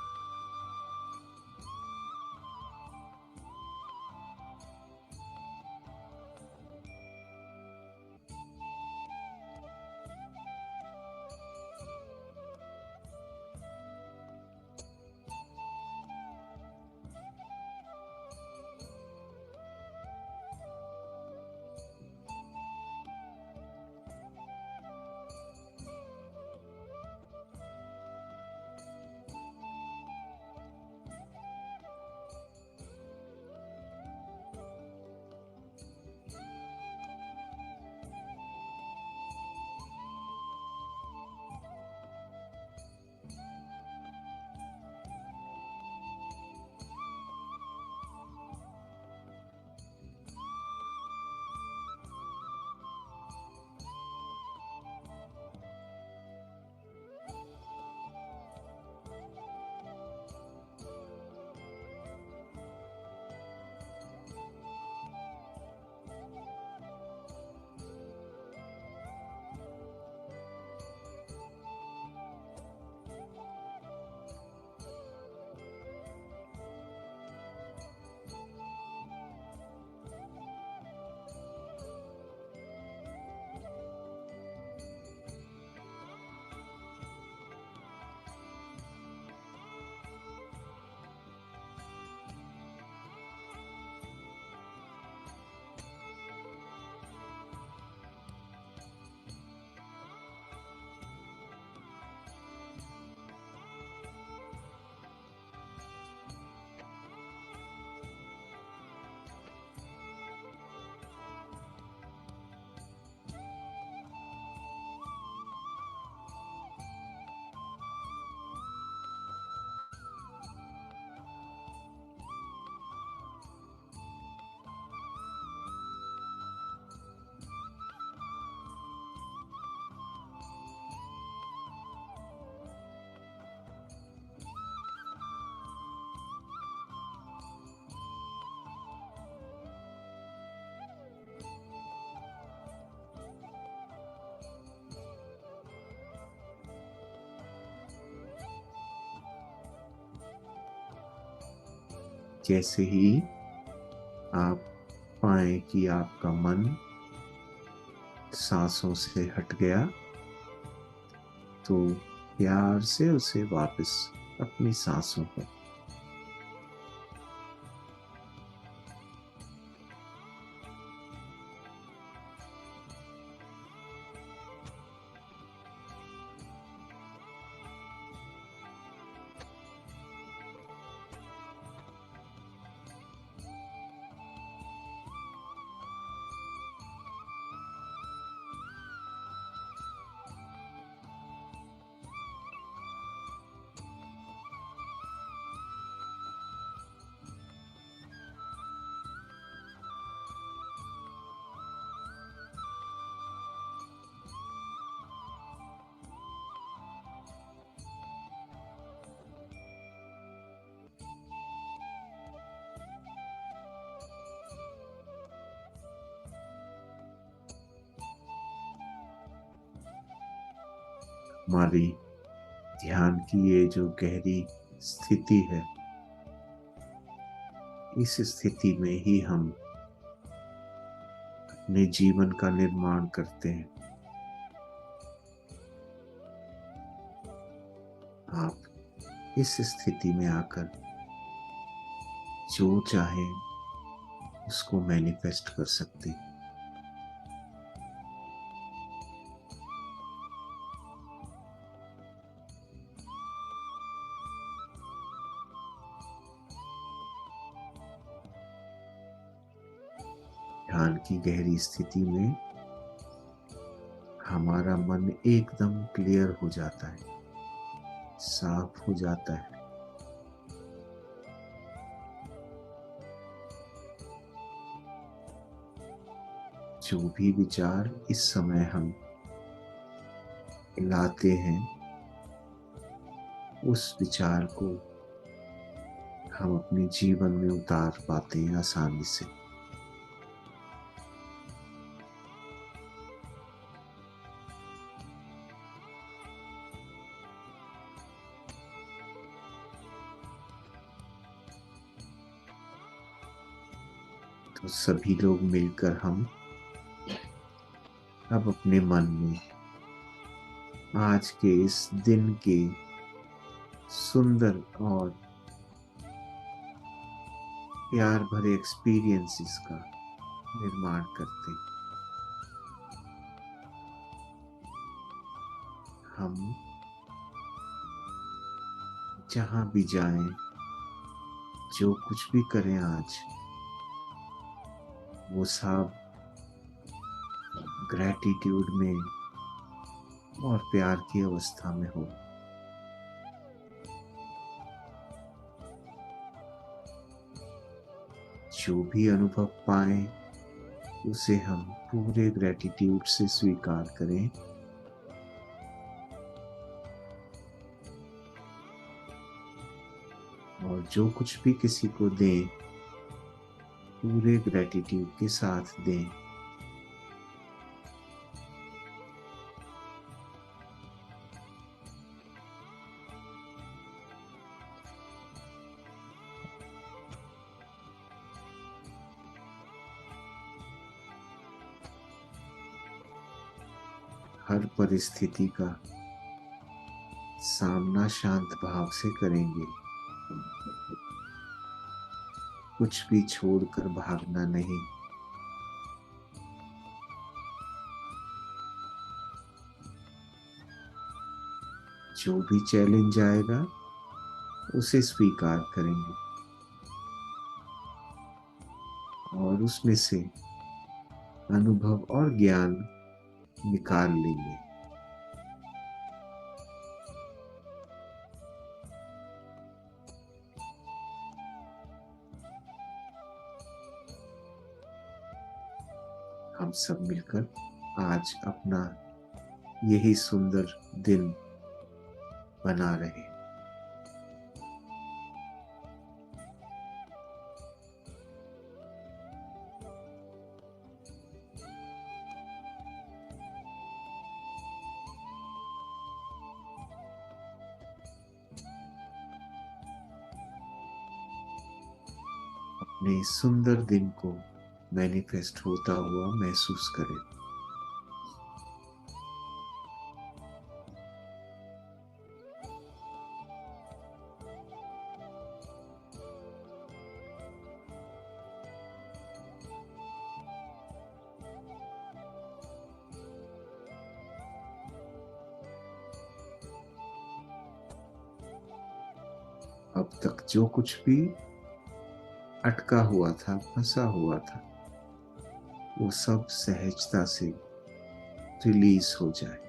जैसे ही आप पाए कि आपका मन सांसों से हट गया, तो प्यार से उसे वापस अपनी सांसों पर। हमारी ध्यान की ये जो गहरी स्थिति है, इस स्थिति में ही हम अपने जीवन का निर्माण करते हैं। आप इस स्थिति में आकर जो चाहे उसको मैनिफेस्ट कर सकते हैं। ध्यान की गहरी स्थिति में हमारा मन एकदम क्लियर हो जाता है, साफ हो जाता है। जो भी विचार इस समय हम लाते हैं, उस विचार को हम अपने जीवन में उतार पाते हैं आसानी से। तो सभी लोग मिलकर हम अब अपने मन में आज के इस दिन के सुंदर और प्यार भरे एक्सपीरियंसेस का निर्माण करते हैं। हम जहां भी जाएं, जो कुछ भी करें आज, वो सब ग्रैटिट्यूड में और प्यार की अवस्था में हो। जो भी अनुभव पाए उसे हम पूरे ग्रैटिट्यूड से स्वीकार करें और जो कुछ भी किसी को दें पूरे ग्रैटिट्यूड के साथ दें। हर परिस्थिति का सामना शांत भाव से करेंगे, कुछ भी छोड़कर भागना नहीं। जो भी चैलेंज आएगा उसे स्वीकार करेंगे और उसमें से अनुभव और ज्ञान निकाल लेंगे। हम सब मिलकर आज अपना यही सुंदर दिन बना रहे हैं। अपने इस सुंदर दिन को मैनिफेस्ट होता हुआ महसूस करें। अब तक जो कुछ भी अटका हुआ था, फंसा हुआ था, वो सब सहजता से रिलीज हो जाए।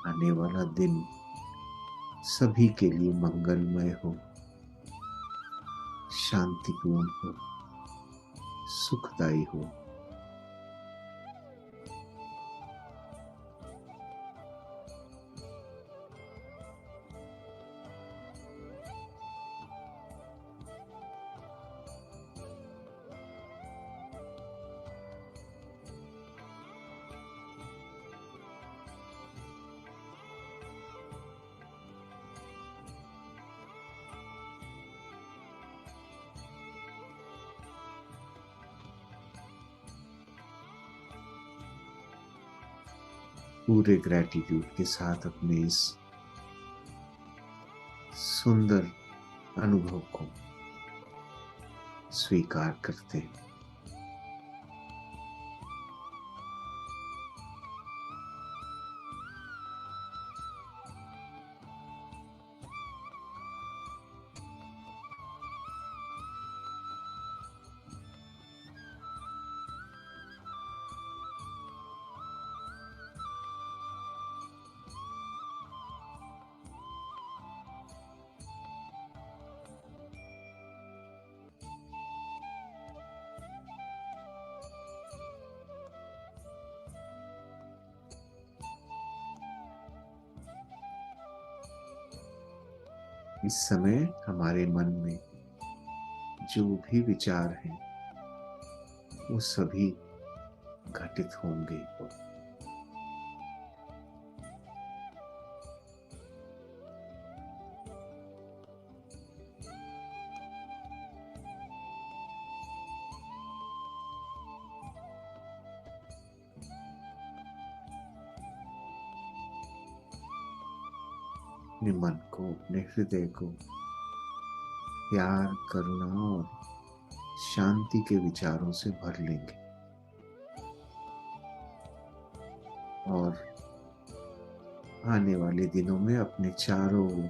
आने वाला दिन सभी के लिए मंगलमय हो, शांतिपूर्ण हो, सुखदायी हो। पूरे ग्रैटिट्यूड के साथ अपने इस सुंदर अनुभव को स्वीकार करते हैं। इस समय हमारे मन में जो भी विचार हैं वो सभी घटित होंगे। अपने मन को, अपने हृदय को प्यार, करुणा और शांति के विचारों से भर लेंगे और आने वाले दिनों में अपने चारों ओर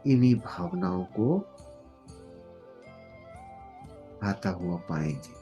इन्हीं भावनाओं को आता हुआ पाएंगे।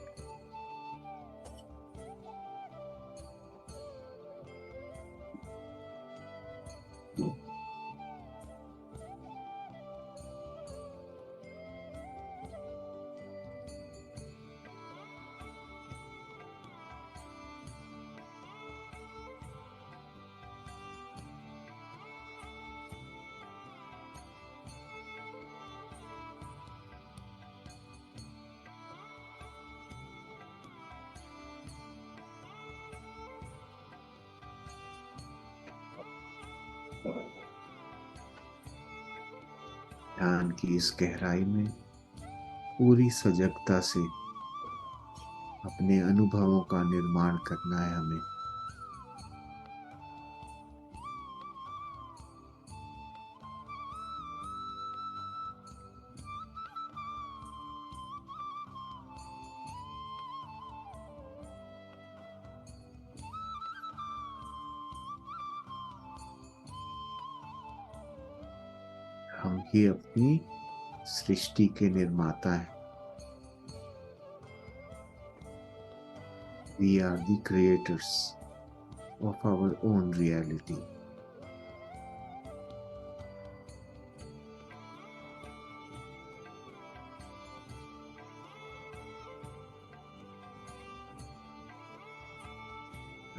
ध्यान की इस गहराई में पूरी सजगता से अपने अनुभवों का निर्माण करना है हमें। हम ही अपनी सृष्टि के निर्माता हैं। We are the creators of our own reality.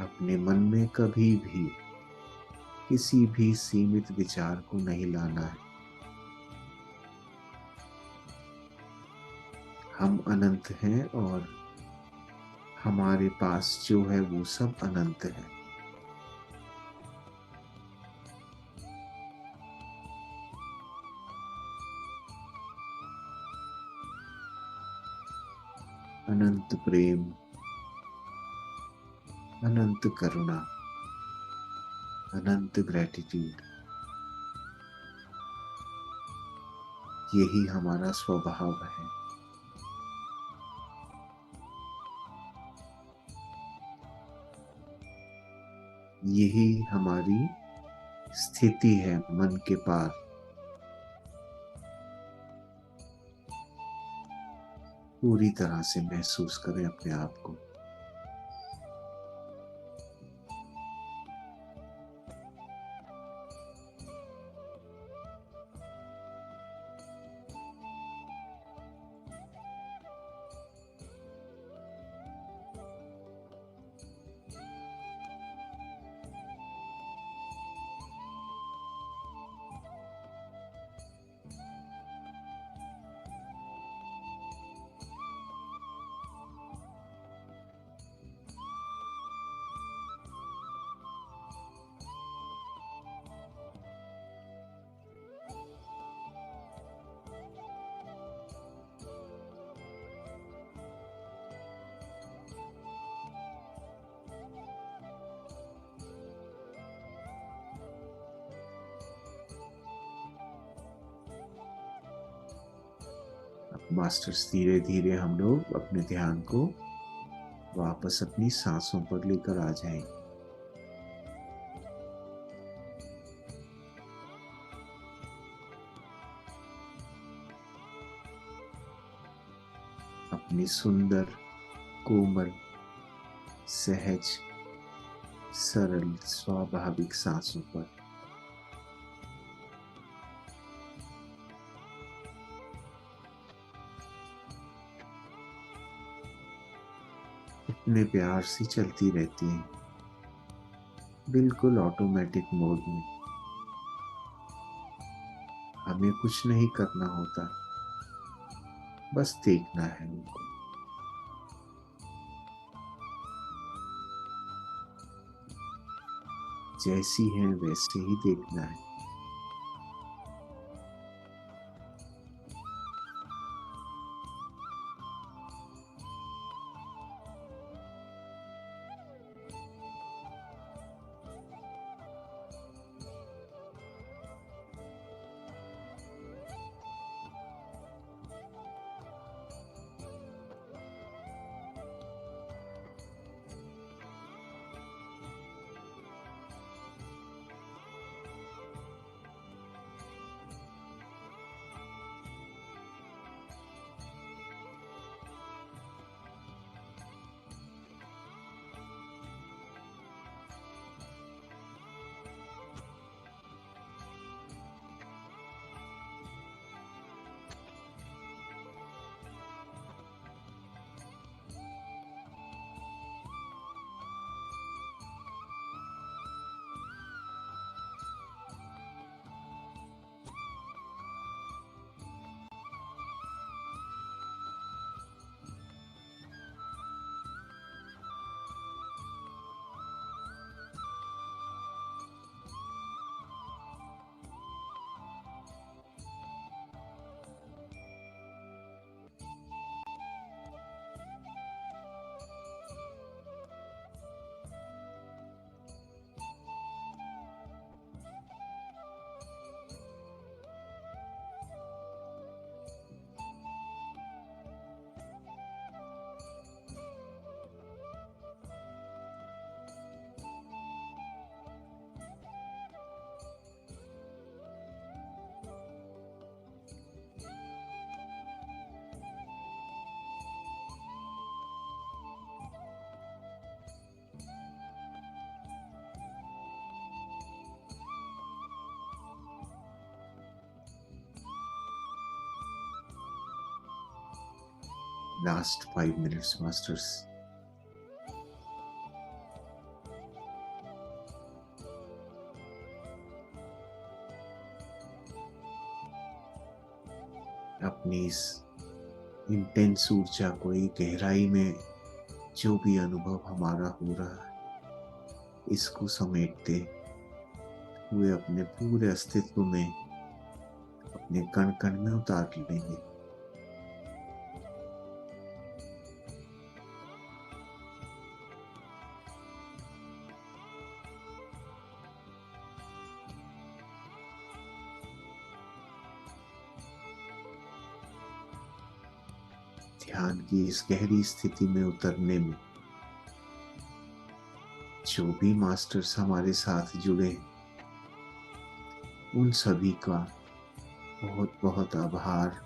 अपने मन में कभी भी किसी भी सीमित विचार को नहीं लाना है। हम अनंत हैं और हमारे पास जो है वो सब अनंत है। अनंत प्रेम, अनंत करुणा, अनंत ग्रेटिट्यूड, यही हमारा स्वभाव है। यही हमारी स्थिति है मन के पार। पूरी तरह से महसूस करें अपने आप को। मास्टर्स धीरे धीरे हम लोग अपने ध्यान को वापस अपनी सांसों पर लेकर आ जाएं। अपनी सुंदर, कोमल, सहज, सरल, स्वाभाविक सांसों पर। इतने प्यार से चलती रहती हैं, बिल्कुल ऑटोमेटिक मोड में। हमें कुछ नहीं करना होता, बस देखना है उनको। जैसी है वैसे ही देखना है। Last 5 minutes, masters. अपनी इस इंटेंस ऊर्जा को, एक गहराई में जो भी अनुभव हमारा हो रहा है, इसको समेटते हुए अपने पूरे अस्तित्व में, अपने कण कण में उतार लेंगे। ध्यान की इस गहरी स्थिति में उतरने में जो भी मास्टर्स हमारे साथ जुड़े, उन सभी का बहुत बहुत आभार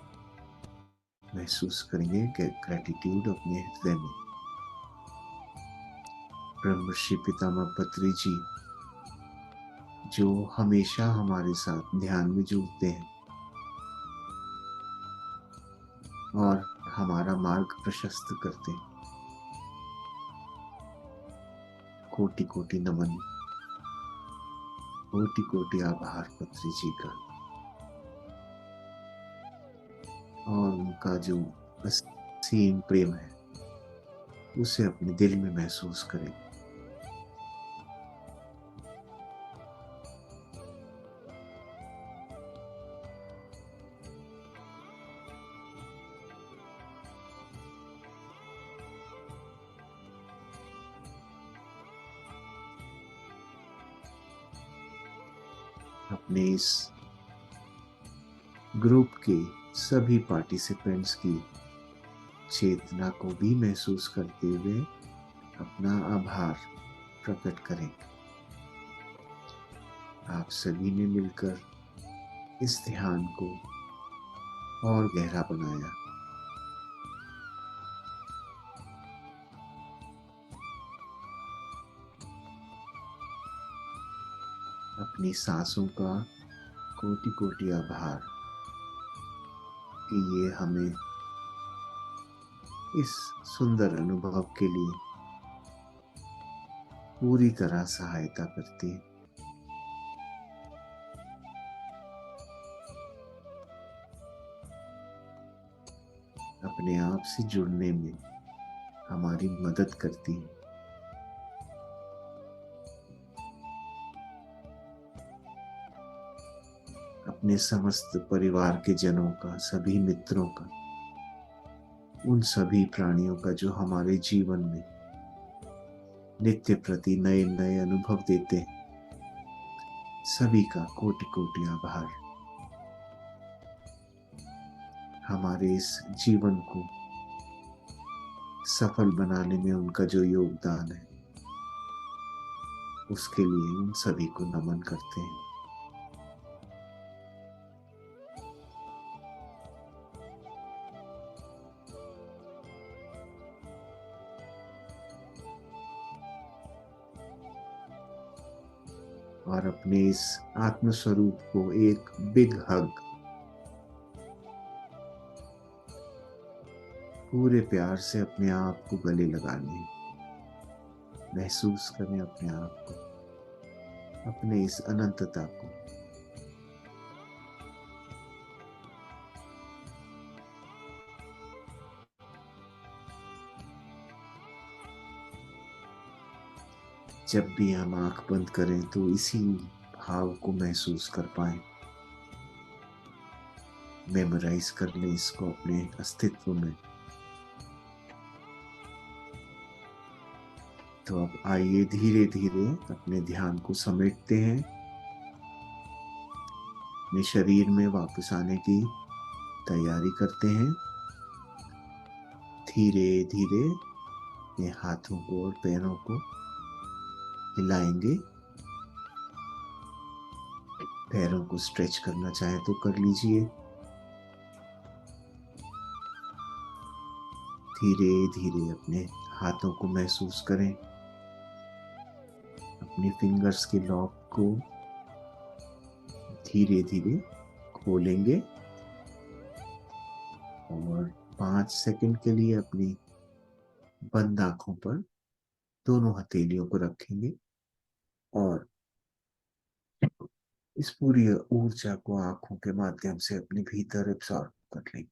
महसूस करेंगे, ग्रेटिट्यूड अपने हृदय में। ब्रह्मर्षि पितामह पत्री जी, जो हमेशा हमारे साथ ध्यान में जुड़ते हैं और हमारा मार्ग प्रशस्त करते हैं, कोटि कोटि नमन, कोटि कोटि आभार पत्री जी का। और उनका जो असीम प्रेम है, उसे अपने दिल में महसूस करें। अपने इस ग्रुप के सभी पार्टिसिपेंट्स की चेतना को भी महसूस करते हुए अपना आभार प्रकट करें। आप सभी ने मिलकर इस ध्यान को और गहरा बनाया। अपनी सांसों का कोटि कोटि आभार कि ये हमें इस सुंदर अनुभव के लिए पूरी तरह सहायता करती है। अपने आप से जुड़ने में हमारी मदद करती है। अपने समस्त परिवार के जनों का, सभी मित्रों का, उन सभी प्राणियों का जो हमारे जीवन में नित्य प्रति नए नए अनुभव देते हैं, सभी का कोटि कोटि आभार। हमारे इस जीवन को सफल बनाने में उनका जो योगदान है, उसके लिए उन सभी को नमन करते हैं। और अपने इस आत्म स्वरूप को एक बिग हग, पूरे प्यार से अपने आप को गले लगाने। महसूस करें अपने आप को, अपने इस अनंतता को। जब भी हम आंख बंद करें तो इसी भाव को महसूस कर पाए। मेमोराइज कर लें इसको अपने अस्तित्व में। तो अब आइए धीरे धीरे अपने ध्यान को समेटते हैं। अपने शरीर में वापस आने की तैयारी करते हैं। धीरे धीरे अपने हाथों को और पैरों को हिलाएंगे। पैरों को स्ट्रेच करना चाहे तो कर लीजिए। धीरे धीरे अपने हाथों को महसूस करें। अपने फिंगर्स के लॉक को धीरे धीरे खोलेंगे और 5 सेकंड के लिए अपनी बंद आंखों पर दोनों हथेलियों को रखेंगे और इस पूरी ऊर्जा को आंखों के माध्यम से अपने भीतर एब्सॉर्ब कर लेंगे।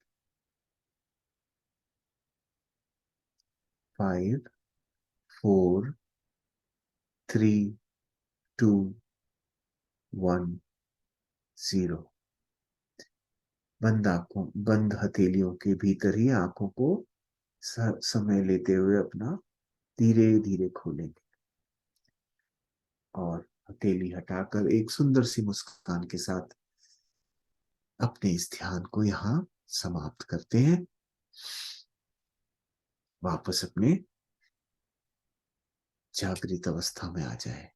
5, 4, 3, 2, 1, 0। बंद हथेलियों के भीतर ही आंखों को समय लेते हुए अपना धीरे धीरे खोलेंगे और हथेली हटाकर एक सुंदर सी मुस्कान के साथ अपने इस ध्यान को यहां समाप्त करते हैं। वापस अपने जागृत अवस्था में आ जाए।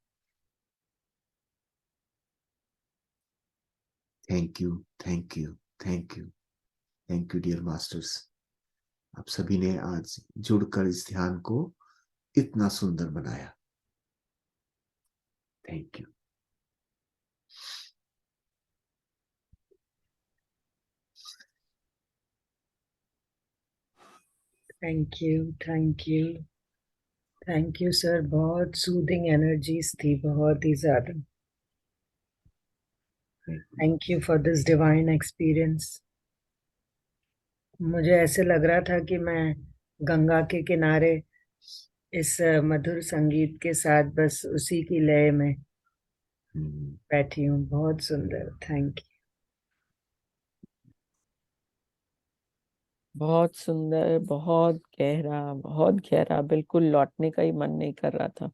Thank you, thank you, thank you, thank you dear masters. आप सभी ने आज जुड़कर इस ध्यान को इतना सुंदर बनाया। Thank you. Thank you, thank you, thank you sir. बहुत सूदिंग एनर्जीज थी, बहुत ही ज्यादा। Thank you for this divine experience. मुझे ऐसे लग रहा था कि मैं गंगा के किनारे इस मधुर संगीत के साथ बस उसी की लय में बैठी हूँ। बहुत सुंदर, थैंक यू। बहुत सुंदर, बहुत गहरा, बिल्कुल लौटने का ही मन नहीं कर रहा था।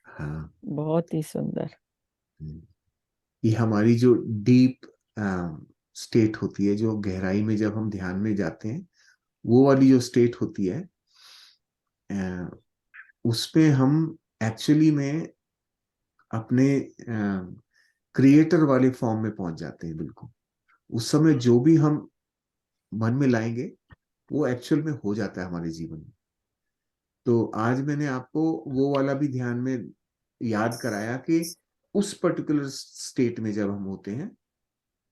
हाँ, बहुत ही सुंदर। ये हमारी जो डीप स्टेट होती है, जो गहराई में जब हम ध्यान में जाते हैं, वो वाली जो स्टेट होती है, उसमें हम एक्चुअली में अपने क्रिएटर वाले फॉर्म में पहुंच जाते हैं बिल्कुल। उस समय जो भी हम मन में लाएंगे वो एक्चुअल में हो जाता है हमारे जीवन में। तो आज मैंने आपको वो वाला भी ध्यान में याद कराया कि उस पर्टिकुलर स्टेट में जब हम होते हैं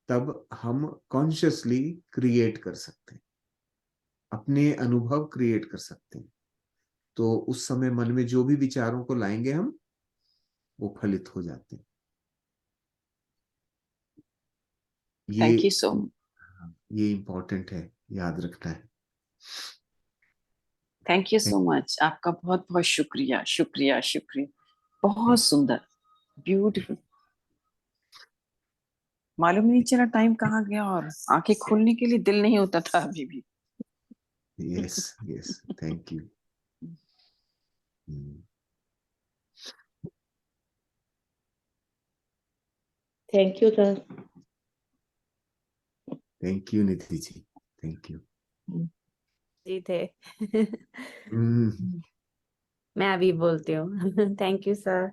तब हम कॉन्शियसली क्रिएट कर सकते हैं, अपने अनुभव क्रिएट कर सकते हैं। तो उस समय मन में जो भी विचारों को लाएंगे हम, वो फलित हो जाते हैं। Thank you so much. ये इम्पोर्टेंट है, याद रखना है। थैंक यू सो मच, आपका बहुत बहुत शुक्रिया शुक्रिया शुक्रिया। बहुत सुंदर, ब्यूटीफुल। मालूम नहीं चला टाइम कहाँ गया, और आंखें खोलने के लिए दिल नहीं होता था अभी भी। Yes yes, thank you. Thank you sir. Thank you Nidhi ji, thank you. जी थे। हम्म, मैं अभी बोलती हूँ। Thank you sir.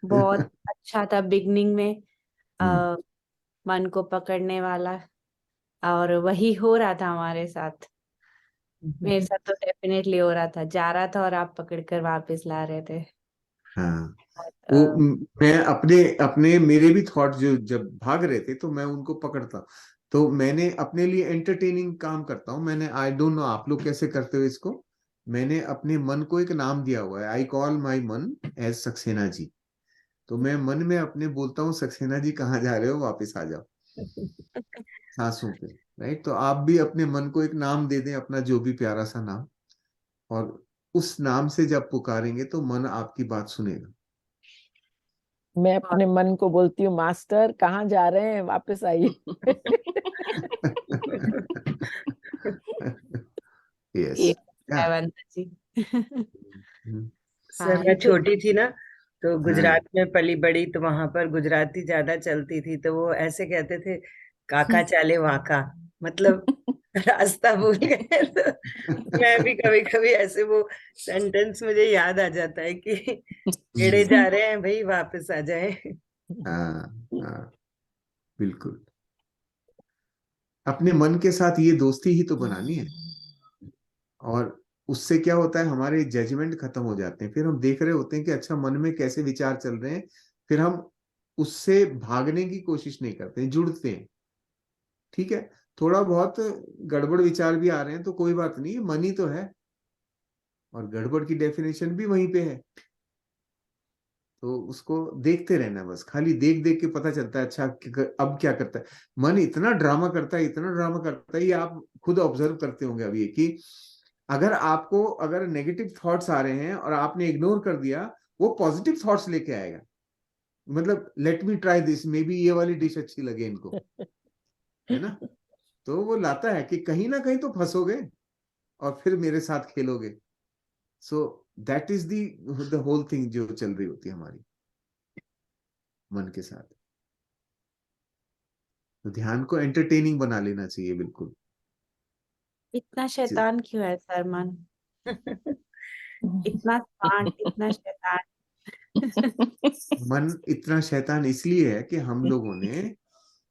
बहुत अच्छा था बिगनिंग में, मन को पकड़ने वाला, और वही हो रहा था हमारे साथ। मेरे साथ तो डेफिनेटली हो रहा था, जा रहा था और आप पकड़कर वापस ला रहे थे। हाँ, वो मैं अपने अपने मेरे भी थॉट जो जब भाग रहे थे तो मैं उनको पकड़ता। तो मैंने अपने लिए एंटरटेनिंग काम करता हूँ। मैंने, आई डोंट नो आप लोग कैसे करते हो इसको, मैंने अपने मन को एक नाम दिया हुआ है। आई कॉल माई मन एज सक्सेना जी। तो मैं मन में अपने बोलता हूँ, सक्सेना जी कहाँ जा रहे हो, वापस आ जाओ, सांसों पे। राइट, तो आप भी अपने मन को एक नाम दे दें, अपना जो भी प्यारा सा नाम, और उस नाम से जब पुकारेंगे तो मन आपकी बात सुनेगा। मैं अपने मन को बोलती हूँ, मास्टर कहाँ जा रहे हैं, वापस आइए। यस, क्या। जी। सर हाँ मैं छोटी थी ना, तो हाँ, गुजरात में पली बड़ी, तो वहां पर गुजराती ज्यादा चलती थी, तो वो ऐसे कहते थे, काका चाले वाका, मतलब रास्ता भूल गए। तो मैं भी कभी कभी ऐसे, वो सेंटेंस मुझे याद आ जाता है कि टेढ़े जा रहे हैं भाई, वापस आ जाए। हाँ, हाँ, बिल्कुल। अपने मन के साथ ये दोस्ती ही तो बनानी है, और उससे क्या होता है, हमारे जजमेंट खत्म हो जाते हैं। फिर हम देख रहे होते हैं कि अच्छा मन में कैसे विचार चल रहे हैं, फिर हम उससे भागने की कोशिश नहीं करते, जुड़ते हैं। ठीक है, थोड़ा बहुत गड़बड़ विचार भी आ रहे हैं तो कोई बात नहीं, मन ही तो है, और गड़बड़ की डेफिनेशन भी वहीं पे है। तो उसको देखते रहना, बस खाली देख देख के पता चलता है अच्छा अब क्या करता है। मन इतना ड्रामा करता है, इतना ड्रामा करता है, ये आप खुद ऑब्जर्व करते होंगे अभी कि अगर आपको, अगर नेगेटिव थॉट्स आ रहे हैं और आपने इग्नोर कर दिया, वो पॉजिटिव थॉट्स लेके आएगा। मतलब let me try this, may be ये वाली डिश अच्छी लगे इनको, है ना। तो वो लाता है कि कहीं ना कहीं तो फंसोगे और फिर मेरे साथ खेलोगे। So that is the whole thing जो चल रही होती है हमारी मन के साथ। तो ध्यान को एंटरटेनिंग बना लेना चाहिए बिल्कुल। इतना शैतान क्यों है सर मन? इतना स्मार्ट, इतना शैतान। मन इतना शैतान इसलिए है कि हम लोगों ने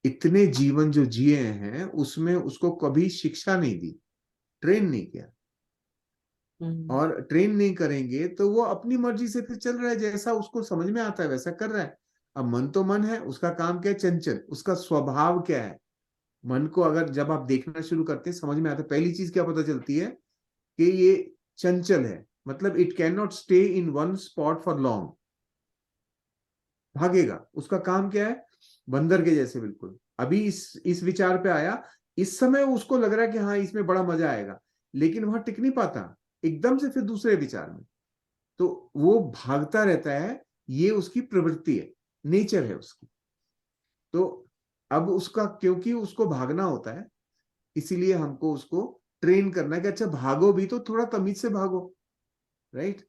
इतने जीवन जो जिए हैं उसमें उसको कभी शिक्षा नहीं दी, ट्रेन नहीं किया। और ट्रेन नहीं करेंगे तो वो अपनी मर्जी से फिर चल रहा है, जैसा उसको समझ में आता है वैसा कर रहा है। अब मन तो मन है, उसका काम क्या है, चंचल। उसका स्वभाव क्या है, मन को अगर जब आप देखना शुरू करते हैं समझ में आता है। पहली चीज क्या पता चलती है कि ये चंचल है, मतलब it can not stay in one spot for long, भागेगा। उसका काम क्या है, बंदर के जैसे बिल्कुल। अभी इस विचार पे आया, इस समय उसको लग रहा है कि हाँ इसमें बड़ा मजा आएगा, लेकिन वहां टिक नहीं पाता, एकदम से फिर दूसरे विचार में। तो वो भागता रहता है, ये उसकी प्रवृत्ति है, नेचर है उसकी। तो अब उसका, क्योंकि उसको भागना होता है, इसीलिए हमको उसको ट्रेन करना है कि अच्छा भागो भी तो थोड़ा तमीज से भागो। राइट,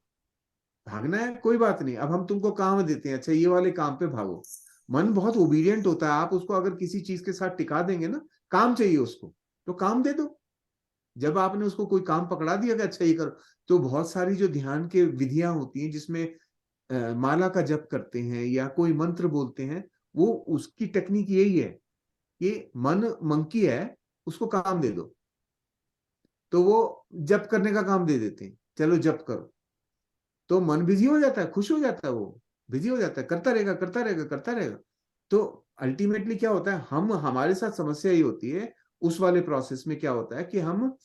भागना है कोई बात नहीं, अब हम तुमको काम देते हैं, अच्छा ये वाले काम पे भागो। मन बहुत ओबीडियंट होता है। आप उसको अगर किसी चीज के साथ टिका देंगे ना, काम चाहिए उसको तो काम दे दो। जब आपने उसको कोई काम पकड़ा दिया कि अच्छा ये करो, तो बहुत सारी जो ध्यान के विधियां होती हैं जिसमें माला का जप करते हैं या कोई मंत्र बोलते हैं, वो उसकी टेक्निक यही है कि मन मंकी है, उसको काम दे दो, तो वो जप करने का काम दे देते हैं, चलो जप करो, तो मन बिजी हो जाता है, खुश हो जाता है, वो बिजी हो जाता है, करता रहेगा करता रहेगा करता रहेगा। तो अल्टीमेटली क्या होता है, हम हमारे साथ समस्या ये होती है उस वाले प्रोसेस में, क्या होता है कि हम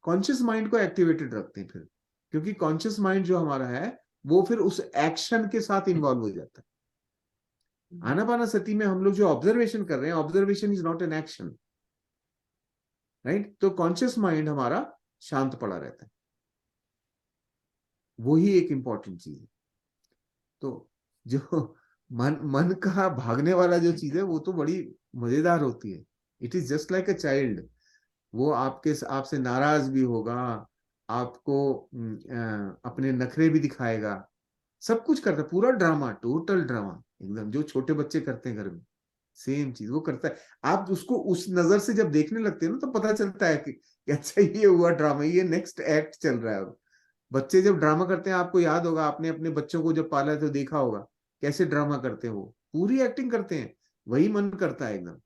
कॉन्शियस माइंड को एक्टिवेटेड रखते हैं फिर, क्योंकि कॉन्शियस माइंड जो हमारा है वो फिर उस एक्शन के साथ इन्वॉल्व हो जाता है। आनापानसति में हम लोग जो ऑब्जर्वेशन कर रहे हैं, observation is not an action, right. तो कॉन्शियस माइंड हमारा शांत पड़ा रहता है, वही एक इंपॉर्टेंट चीज है। तो जो मन का भागने वाला जो चीज है वो तो बड़ी मजेदार होती है। It is just like a child. वो आपसे नाराज भी होगा, आपको अपने नखरे भी दिखाएगा, सब कुछ करता है, पूरा ड्रामा, टोटल ड्रामा एकदम, जो छोटे बच्चे करते हैं घर में, सेम चीज वो करता है। आप उसको उस नजर से जब देखने लगते हैं ना, तो पता चलता है कि अच्छा ये हुआ ड्रामा, ये नेक्स्ट एक्ट चल रहा है अब। बच्चे जब ड्रामा करते हैं, आपको याद होगा, आपने अपने बच्चों को जब पाला है तो देखा होगा कैसे ड्रामा करते हैं, वो पूरी एक्टिंग करते हैं, वही मन करता है एकदम।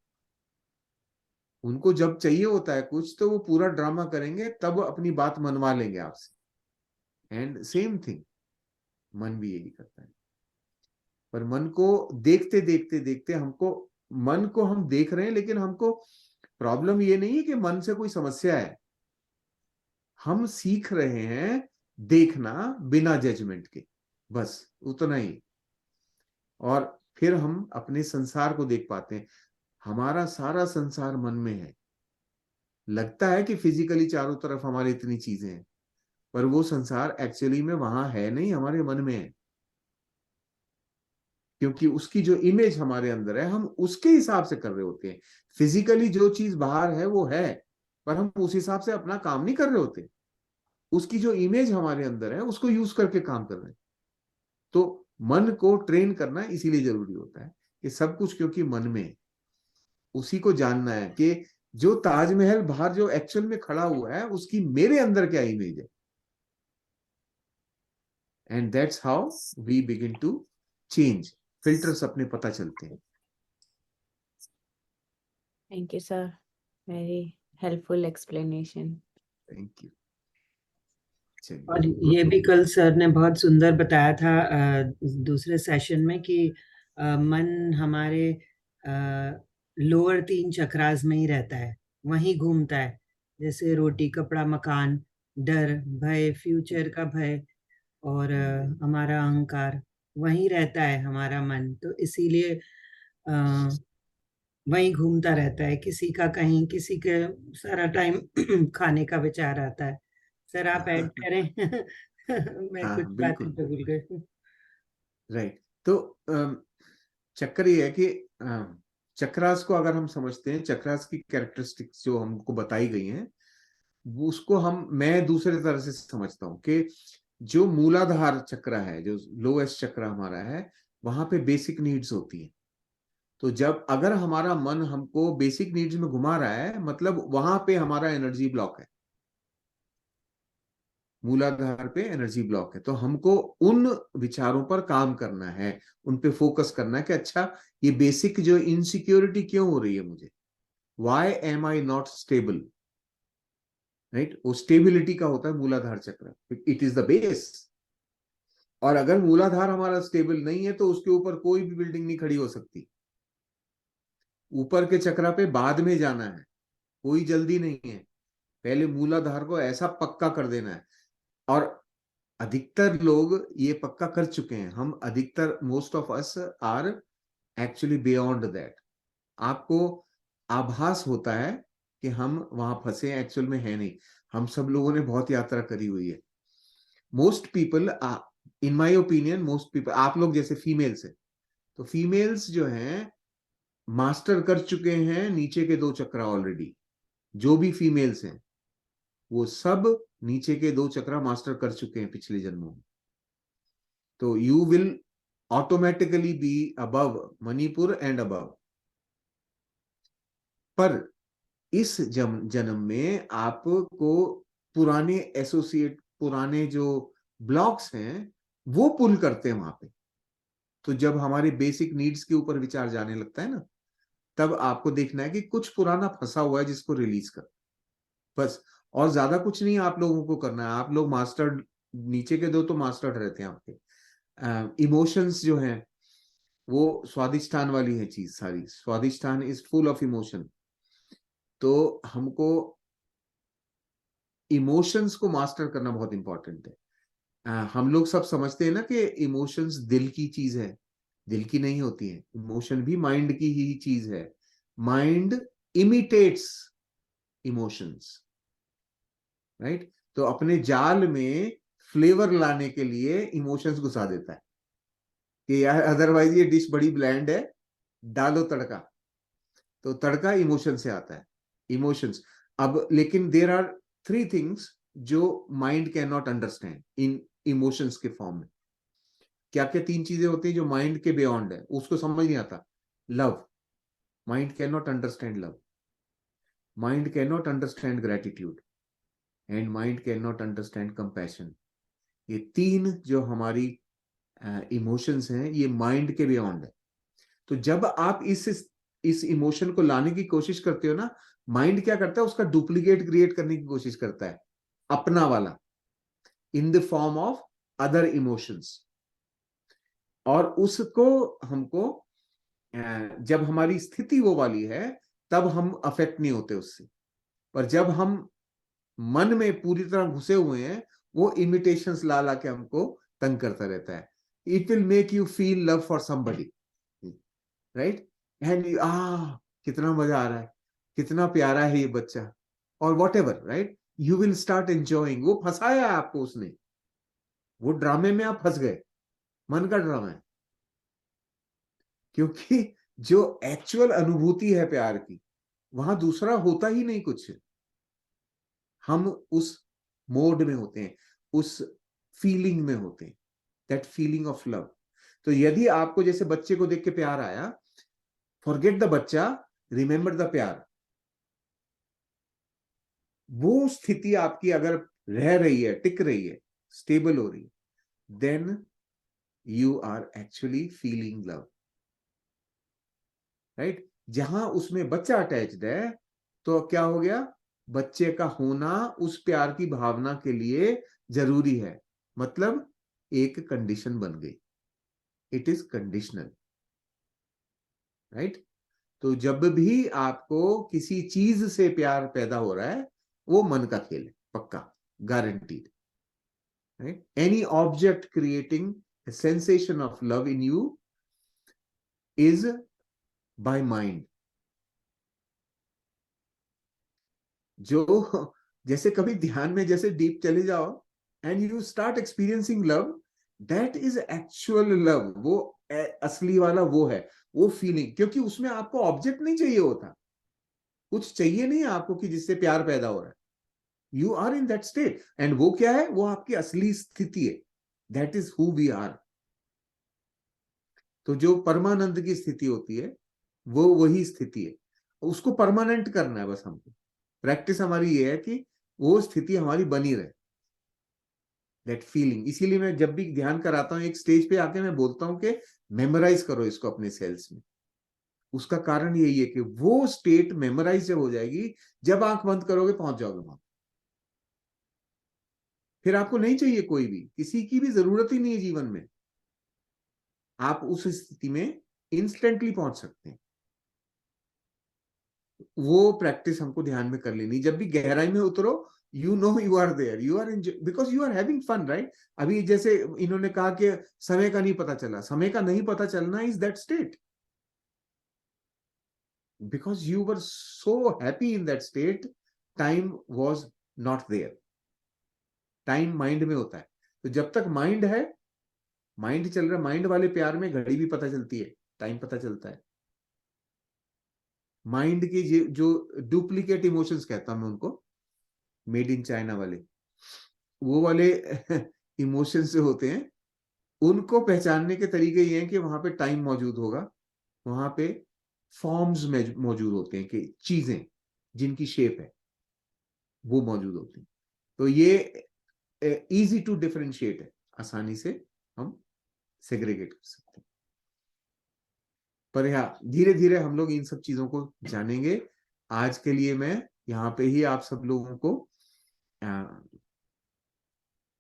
उनको जब चाहिए होता है कुछ तो वो पूरा ड्रामा करेंगे, तब अपनी बात मनवा लेंगे आपसे। एंड सेम थिंग, मन भी यही करता है। पर मन को देखते देखते देखते हमको, मन को हम देख रहे हैं, लेकिन हमको प्रॉब्लम ये नहीं है कि मन से कोई समस्या है, हम सीख रहे हैं देखना बिना जजमेंट के, बस उतना ही। और फिर हम अपने संसार को देख पाते हैं। हमारा सारा संसार मन में है। लगता है कि फिजिकली चारों तरफ हमारे इतनी चीजें हैं, पर वो संसार एक्चुअली में वहां है नहीं, हमारे मन में है। क्योंकि उसकी जो इमेज हमारे अंदर है, हम उसके हिसाब से कर रहे होते हैं। फिजिकली जो चीज बाहर है वो है, पर हम उस हिसाब से अपना काम नहीं कर रहे होते। उसकी जो इमेज हमारे अंदर है उसको यूज करके काम कर रहे हैं। तो मन को ट्रेन करना इसीलिए जरूरी होता है कि सब कुछ क्योंकि मन में है। उसी को जानना है कि जो ताजमहल बाहर जो एक्चुअल में खड़ा हुआ है, उसकी मेरे अंदर क्या इमेज है। And that's how we begin to change. Filters अपने पता चलते हैं। Thank you, sir. Very helpful explanation. Thank you. और चलिए, ये भी कल सर ने बहुत सुंदर बताया था दूसरे सेशन में कि मन हमारे लोअर 3 चक्रास में ही रहता है, वहीं घूमता है, जैसे रोटी कपड़ा मकान, डर भय, फ्यूचर का भय, और हमारा अहंकार, वहीं रहता है हमारा मन। तो इसीलिए वहीं घूमता रहता है, किसी का कहीं, किसी के सारा टाइम खाने का विचार आता है। सर आप ऐड करें। मैं कुछ हाँ बातें बिल्कुल, तो भूल गई। राइट। तो चक्कर ये है कि चक्रास को अगर हम समझते हैं, चक्रास की कैरेक्टरिस्टिक्स जो हमको बताई गई हैं, वो उसको मैं दूसरे तरह से समझता हूँ कि जो मूलाधार चक्र है, जो लोएस्ट चक्र हमारा है, वहां पे बेसिक नीड्स होती हैं। तो जब अगर हमारा मन हमको बेसिक नीड्स में घुमा रहा है, मतलब वहां पे हमारा एनर्जी ब्लॉक है, मूलाधार पे एनर्जी ब्लॉक है। तो हमको उन विचारों पर काम करना है, उन पे फोकस करना है कि अच्छा ये बेसिक जो इनसिक्योरिटी क्यों हो रही है मुझे, why am I not stable, right. वो स्टेबिलिटी का होता है मूलाधार चक्र, इट इज द बेस। और अगर मूलाधार हमारा स्टेबल नहीं है तो उसके ऊपर कोई भी बिल्डिंग नहीं खड़ी हो सकती। ऊपर के चक्र पे बाद में जाना है, कोई जल्दी नहीं है, पहले मूलाधार को ऐसा पक्का कर देना है। और अधिकतर लोग ये पक्का कर चुके हैं। हम अधिकतर, most of us are actually beyond that. आपको आभास होता है कि हम वहां फंसे हैं, एक्चुअल में है नहीं। हम सब लोगों ने बहुत यात्रा करी हुई है। Most people, in my opinion, most people, आप लोग जैसे फीमेल्स है, तो फीमेल्स जो हैं मास्टर कर चुके हैं नीचे के 2 चक्र ऑलरेडी। जो भी फीमेल्स हैं वो सब नीचे के 2 चक्र मास्टर कर चुके हैं पिछले जन्मों में। तो you will automatically be above Manipur and above. पर इस जन्म में आपको पुराने एसोसिएट, पुराने जो ब्लॉक्स हैं वो पुल करते हैं वहां पे। तो जब हमारे बेसिक नीड्स के ऊपर विचार जाने लगता है ना, तब आपको देखना है कि कुछ पुराना फंसा हुआ है जिसको रिलीज कर, बस। और ज्यादा कुछ नहीं आप लोगों को करना है। आप लोग मास्टर, नीचे के दो तो मास्टर्ड रहते हैं आपके। इमोशंस जो हैं वो स्वादिष्टान वाली है चीज सारी। Swadhisthana is full of emotion. तो हमको इमोशंस को मास्टर करना बहुत इंपॉर्टेंट है। हम लोग सब समझते हैं ना कि इमोशंस दिल की चीज है। दिल की नहीं होती है, इमोशन भी माइंड की ही चीज है। Mind imitates emotions, right. तो अपने जाल में फ्लेवर लाने के लिए इमोशंस घुसा देता है कि यार अदरवाइज ये डिश बड़ी ब्लैंड है, डालो तड़का। तो तड़का इमोशन से आता है, इमोशंस। अब लेकिन देयर आर 3 थिंग्स जो mind can not understand in emotions के फॉर्म में। क्या क्या 3 चीजें होती हैं जो माइंड के बियॉन्ड है, उसको समझ नहीं आता। Love, mind can not understand love. Mind can not understand gratitude and mind can not understand compassion. ये 3 जो हमारी इमोशंस हैं ये माइंड के बियॉन्ड है। तो जब आप इस इमोशन को लाने की कोशिश करते हो ना, माइंड क्या करता है, उसका डुप्लीकेट क्रिएट करने की कोशिश करता है, अपना वाला, in the form of other emotions. और उसको हमको जब हमारी स्थिति वो वाली है तब हम अफेक्ट नहीं होते उससे। पर जब हम मन में पूरी तरह घुसे हुए हैं, वो इमिटेशंस ला ला के हमको तंग करता रहता है। It will make you feel love for somebody, right. And कितना मजा आ रहा है, कितना प्यारा है ये बच्चा, और what ever, right. You will start enjoying. वो फंसाया आपको उसने, वो ड्रामे में आप फंस गए, मन का ड्रामा है। क्योंकि जो एक्चुअल अनुभूति है प्यार की, वहां दूसरा होता ही नहीं कुछ। हम उस मोड में होते हैं, उस फीलिंग में होते हैं, दैट फीलिंग ऑफ लव। तो यदि आपको जैसे बच्चे को देख के प्यार आया, फॉरगेट द बच्चा, रिमेंबर द प्यार। वो स्थिति आपकी अगर रह रही है, टिक रही है, स्टेबल हो रही है, then you are actually feeling love, right. जहां उसमें बच्चा अटैच्ड है, तो क्या हो गया, बच्चे का होना उस प्यार की भावना के लिए जरूरी है। मतलब एक कंडीशन बन गई, इट इज कंडीशनल, राइट। तो जब भी आपको किसी चीज से प्यार पैदा हो रहा है, वो मन का खेल है, पक्का, guaranteed, right. Any object creating a sensation of love in you is by mind. जो जैसे कभी ध्यान में जैसे डीप चले जाओ and you start experiencing love, that is actual love. वो असली वाला वो है, वो फीलिंग। क्योंकि उसमें आपको ऑब्जेक्ट नहीं चाहिए होता, कुछ चाहिए नहीं आपको कि जिससे प्यार पैदा हो रहा है। You are in that state, and वो क्या है, वो आपकी असली स्थिति है। That is who we are. तो जो परमानंद की स्थिति होती है, वो वही स्थिति है। उसको परमानेंट करना है बस हमको। प्रैक्टिस हमारी ये है कि वो स्थिति हमारी बनी रहे, दैट फीलिंग। इसीलिए मैं जब भी ध्यान कराता हूँ, एक स्टेज पे आके मैं बोलता हूँ कि मेमोराइज करो इसको अपने सेल्स में। उसका कारण यही है कि वो स्टेट मेमोराइज जब हो जाएगी, जब आंख बंद करोगे पहुंच जाओगे वहां। फिर आपको नहीं चाहिए कोई भी, किसी की भी जरूरत ही नहीं है जीवन में। आप उस स्थिति में इंस्टेंटली पहुंच सकते हैं। वो प्रैक्टिस हमको ध्यान में कर लेनी। जब भी गहराई में उतरो, you know you are there, you are enjoy, because you are having fun, right. अभी जैसे इन्होंने कहा कि समय का नहीं पता चला, समय का नहीं पता चलना is that state, because you were so happy in that state, time was not there. Time mind में होता है। तो जब तक माइंड है, माइंड चल रहा है, माइंड वाले प्यार में घड़ी भी पता चलती है, टाइम पता चलता है। माइंड के जो डुप्लीकेट इमोशंस कहता हूं मैं उनको, मेड इन चाइना वाले, वो वाले इमोशंस जो होते हैं, उनको पहचानने के तरीके ये हैं कि वहां पे टाइम मौजूद होगा, वहां पे फॉर्म्स में मौजूद होते हैं कि चीजें जिनकी शेप है वो मौजूद होती हैं। तो ये इजी टू डिफरेंशिएट है, आसानी से हम सेग्रीगेट कर सकते हैं। पर यहाँ धीरे धीरे हम लोग इन सब चीजों को जानेंगे। आज के लिए मैं यहाँ पे ही आप सब लोगों को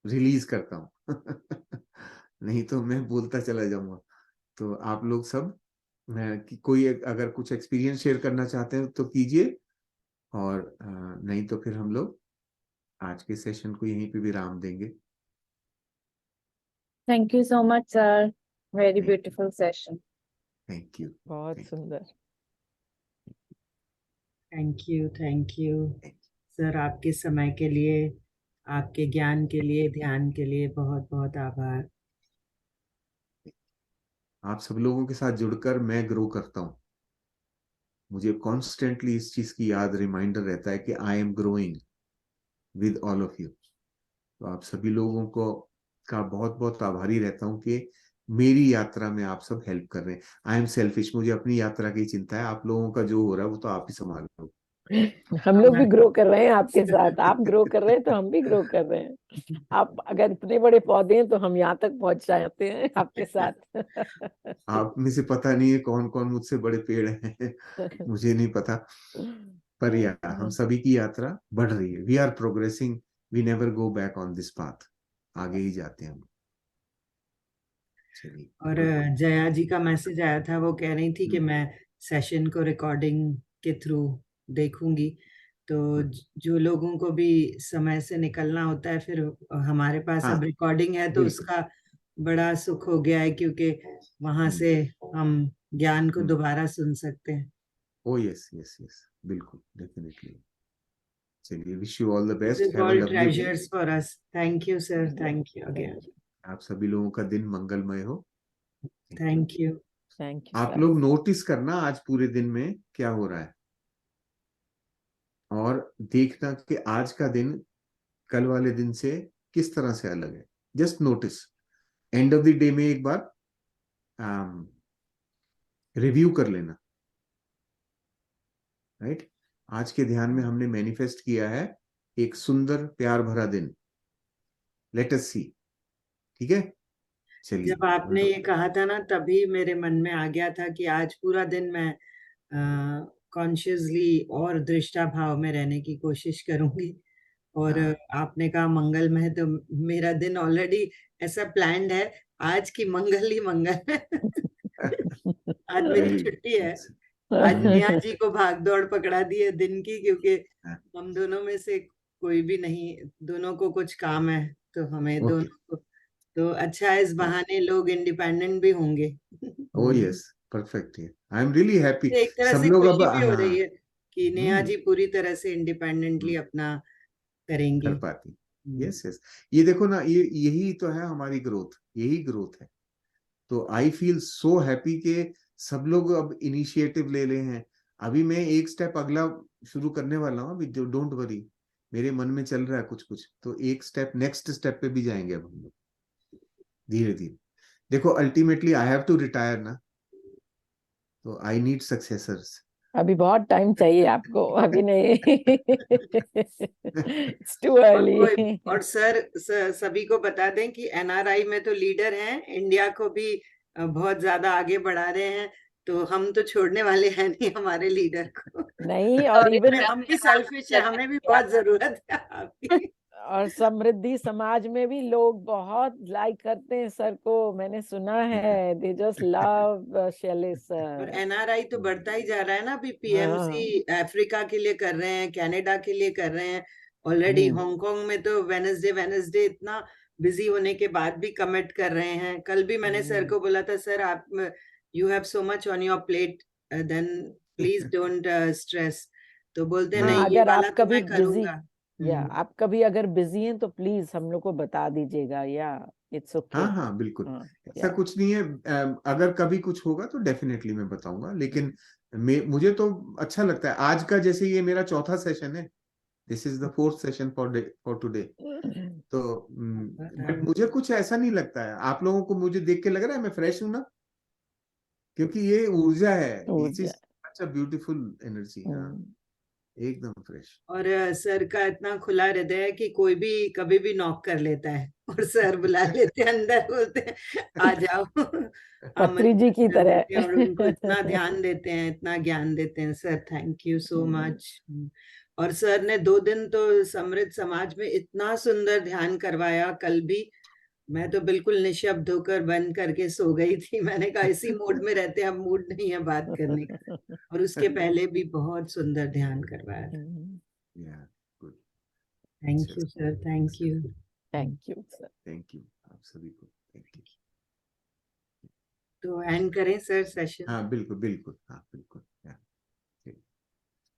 रिलीज करता हूँ नहीं तो मैं बोलता चला जाऊंगा। तो आप लोग सब कि कोई अगर कुछ एक्सपीरियंस शेयर करना चाहते हैं तो कीजिए, और नहीं तो फिर हम लोग आज के सेशन को यहीं पे विराम देंगे। Thank you so much, sir. Very beautiful session. Thank you. बहुत सुंदर। थैंक यू सर, आपके समय के लिए, आपके ज्ञान के लिए, ध्यान के लिए बहुत बहुत आभार। आप सब लोगों के साथ जुड़कर मैं ग्रो करता हूँ। मुझे कॉन्स्टेंटली इस चीज की याद, रिमाइंडर रहता है कि I am growing with all of you. तो आप सभी लोगों को का बहुत बहुत आभारी रहता हूँ कि मेरी यात्रा में आप सब हेल्प कर रहे हैं। आई एम सेल्फिश, मुझे अपनी यात्रा की चिंता है, आप लोगों का जो हो रहा है वो तो आप ही संभाल लो। हम लोग भी ग्रो कर रहे हैं आपके साथ, आप ग्रो कर रहे हैं तो हम भी ग्रो कर रहे हैं। आप अगर इतने बड़े पौधे हैं तो हम यहाँ तक पहुंच जाते हैं आपके साथ। आप में से पता नहीं है कौन कौन मुझसे बड़े पेड़ हैं मुझे नहीं पता, पर यार हम सभी की यात्रा बढ़ रही है। We are progressing, we never go back on this path. आगे ही जाते हैं हम। चलिए। और जया जी का मैसेज आया था, वो कह रही थी कि मैं सेशन को रिकॉर्डिंग के थ्रू देखूंगी। तो जो लोगों को भी समय से निकलना होता है, फिर हमारे पास अब रिकॉर्डिंग है तो उसका बड़ा सुख हो गया है, क्योंकि वहां से हम ज्ञान को दोबारा सुन सकते हैं। ओ यस यस यस, बिल्कुल, डेफिनेटली। चलिए, wish you all the best, This is have a all lovely day. treasures for us. Thank you, sir. Thank you again. आप सभी लोगों का दिन मंगलमय हो। Thank you. थैंक यू आप सर। लोग नोटिस करना आज पूरे दिन में क्या हो रहा है, और देखना कि आज का दिन कल वाले दिन से किस तरह से अलग है। Just notice, end of the day में एक बार रिव्यू कर लेना। राइट? आज के ध्यान में हमने मैनिफेस्ट किया है एक सुंदर प्यार भरा दिन। लेट अस सी। ठीक है, चलिए। जब आपने ये कहा था ना, तभी मेरे मन में आ गया था कि आज पूरा दिन मैं कॉन्शियसली और दृष्टा भाव में रहने की कोशिश करूंगी। और आपने कहा मंगलमय, तो मेरा दिन ऑलरेडी ऐसा प्लान्ड है, आज की मंगल ही मंगल है। आज मेरी छुट्टी है। आज नेहा जी को भाग दौड़ पकड़ा दी है दिन की, क्योंकि हम दोनों में से कोई भी नहीं, दोनों को कुछ काम है, तो हमें दोनों को, तो अच्छा है, इस बहाने लोग इंडिपेंडेंट भी होंगे। ओ यस, परफेक्ट है। I am really happy. एक तरह सब से लोग अब खुशी भी हो रही है कि नेहा जी पूरी तरह से इंडिपेंडेंटली अपना करेंगी। कर पाती। यस यस, ये देखो ना, ये यही तो है हमारी ग्रोथ, यही ग्रोथ है। तो आई फील सो हैप्पी कि सब लोग अब इनिशिएटिव ले रहे हैं। अभी मैं एक स्टेप अगला शुरू करने वाला हूँ। अभी डोंट वरी, मेरे मन में चल रहा है कुछ कुछ, तो एक स्टेप, नेक्स्ट स्टेप पे भी जाएंगे अब हम लोग धीरे धीरे। देखो, ultimately I have to retire ना, तो आई नीड सक्सेसर्स। अभी बहुत टाइम चाहिए आपको, अभी नहीं। It's too early. और सर सभी को बता दें कि एनआरआई में तो लीडर हैं, इंडिया को भी बहुत ज्यादा आगे बढ़ा रहे हैं, तो हम तो छोड़ने वाले हैं नहीं हमारे लीडर को। नहीं, और इवन हम भी सेल्फिश है, हमें भी बहुत जरूरत है आपकी। और समृद्धि समाज में भी लोग बहुत लाइक करते हैं सर को, मैंने सुना है। They just love Shailesh sir. और एनआरआई तो बढ़ता ही जा रहा है ना। अभी पीएमसी अफ्रीका के लिए कर रहे हैं, कनाडा के लिए कर रहे हैं ऑलरेडी। हांगकांग में तो वेनसडे इतना बिजी होने के बाद भी कमिट कर रहे हैं। कल भी मैंने सर को बोला था, सर आप, you have so much on your plate, then please don't stress. तो बोलते हैं नहीं, ये अगर वाला आप तो कभी मैं करूंगा। या आप कभी अगर बिजी हैं तो प्लीज हम लोग को बता दीजिएगा। या इट्स ओके। हाँ हाँ, बिल्कुल। ऐसा कुछ नहीं है। अगर कभी कुछ होगा तो डेफिनेटली मैं बताऊंगा। लेकिन मुझे तो अच्छा लगता है। आज का जैसे ये मेरा चौथा सेशन है, this is the 4th session for today. तो बट मुझे कुछ ऐसा नहीं लगता है। आप लोगों को मुझे देख के लग रहा है मैं फ्रेश हूं ना? क्योंकि ये ऊर्जा है, it is such a beautiful energy. हाँ, एकदम फ्रेश। और सर का इतना खुला हृदय है कि कोई भी कभी भी नॉक कर लेता है और सर बुला लेते हैं अंदर, बोलते हैं आ जाओ। पत्री जी की तरह। और उनको इतना ध्यान देते हैं, इतना ज्ञान देते हैं। Sir thank you so much. और सर ने 2 दिन तो समृद्ध समाज में इतना सुंदर ध्यान करवाया। कल भी मैं तो बिल्कुल निशब्द होकर बंद करके सो गई थी। मैंने कहा इसी मूड में रहते हैं, अब मूड नहीं है बात करने का। और उसके पहले भी बहुत सुंदर ध्यान करवाया था। या good. Thank you sir, thank you. Thank you sir. Thank you आप सभी को, थैंक यू। तो एंड करें सर सेशन? हाँ बिल्कुल बिल्कुल, हाँ बिल्कुल।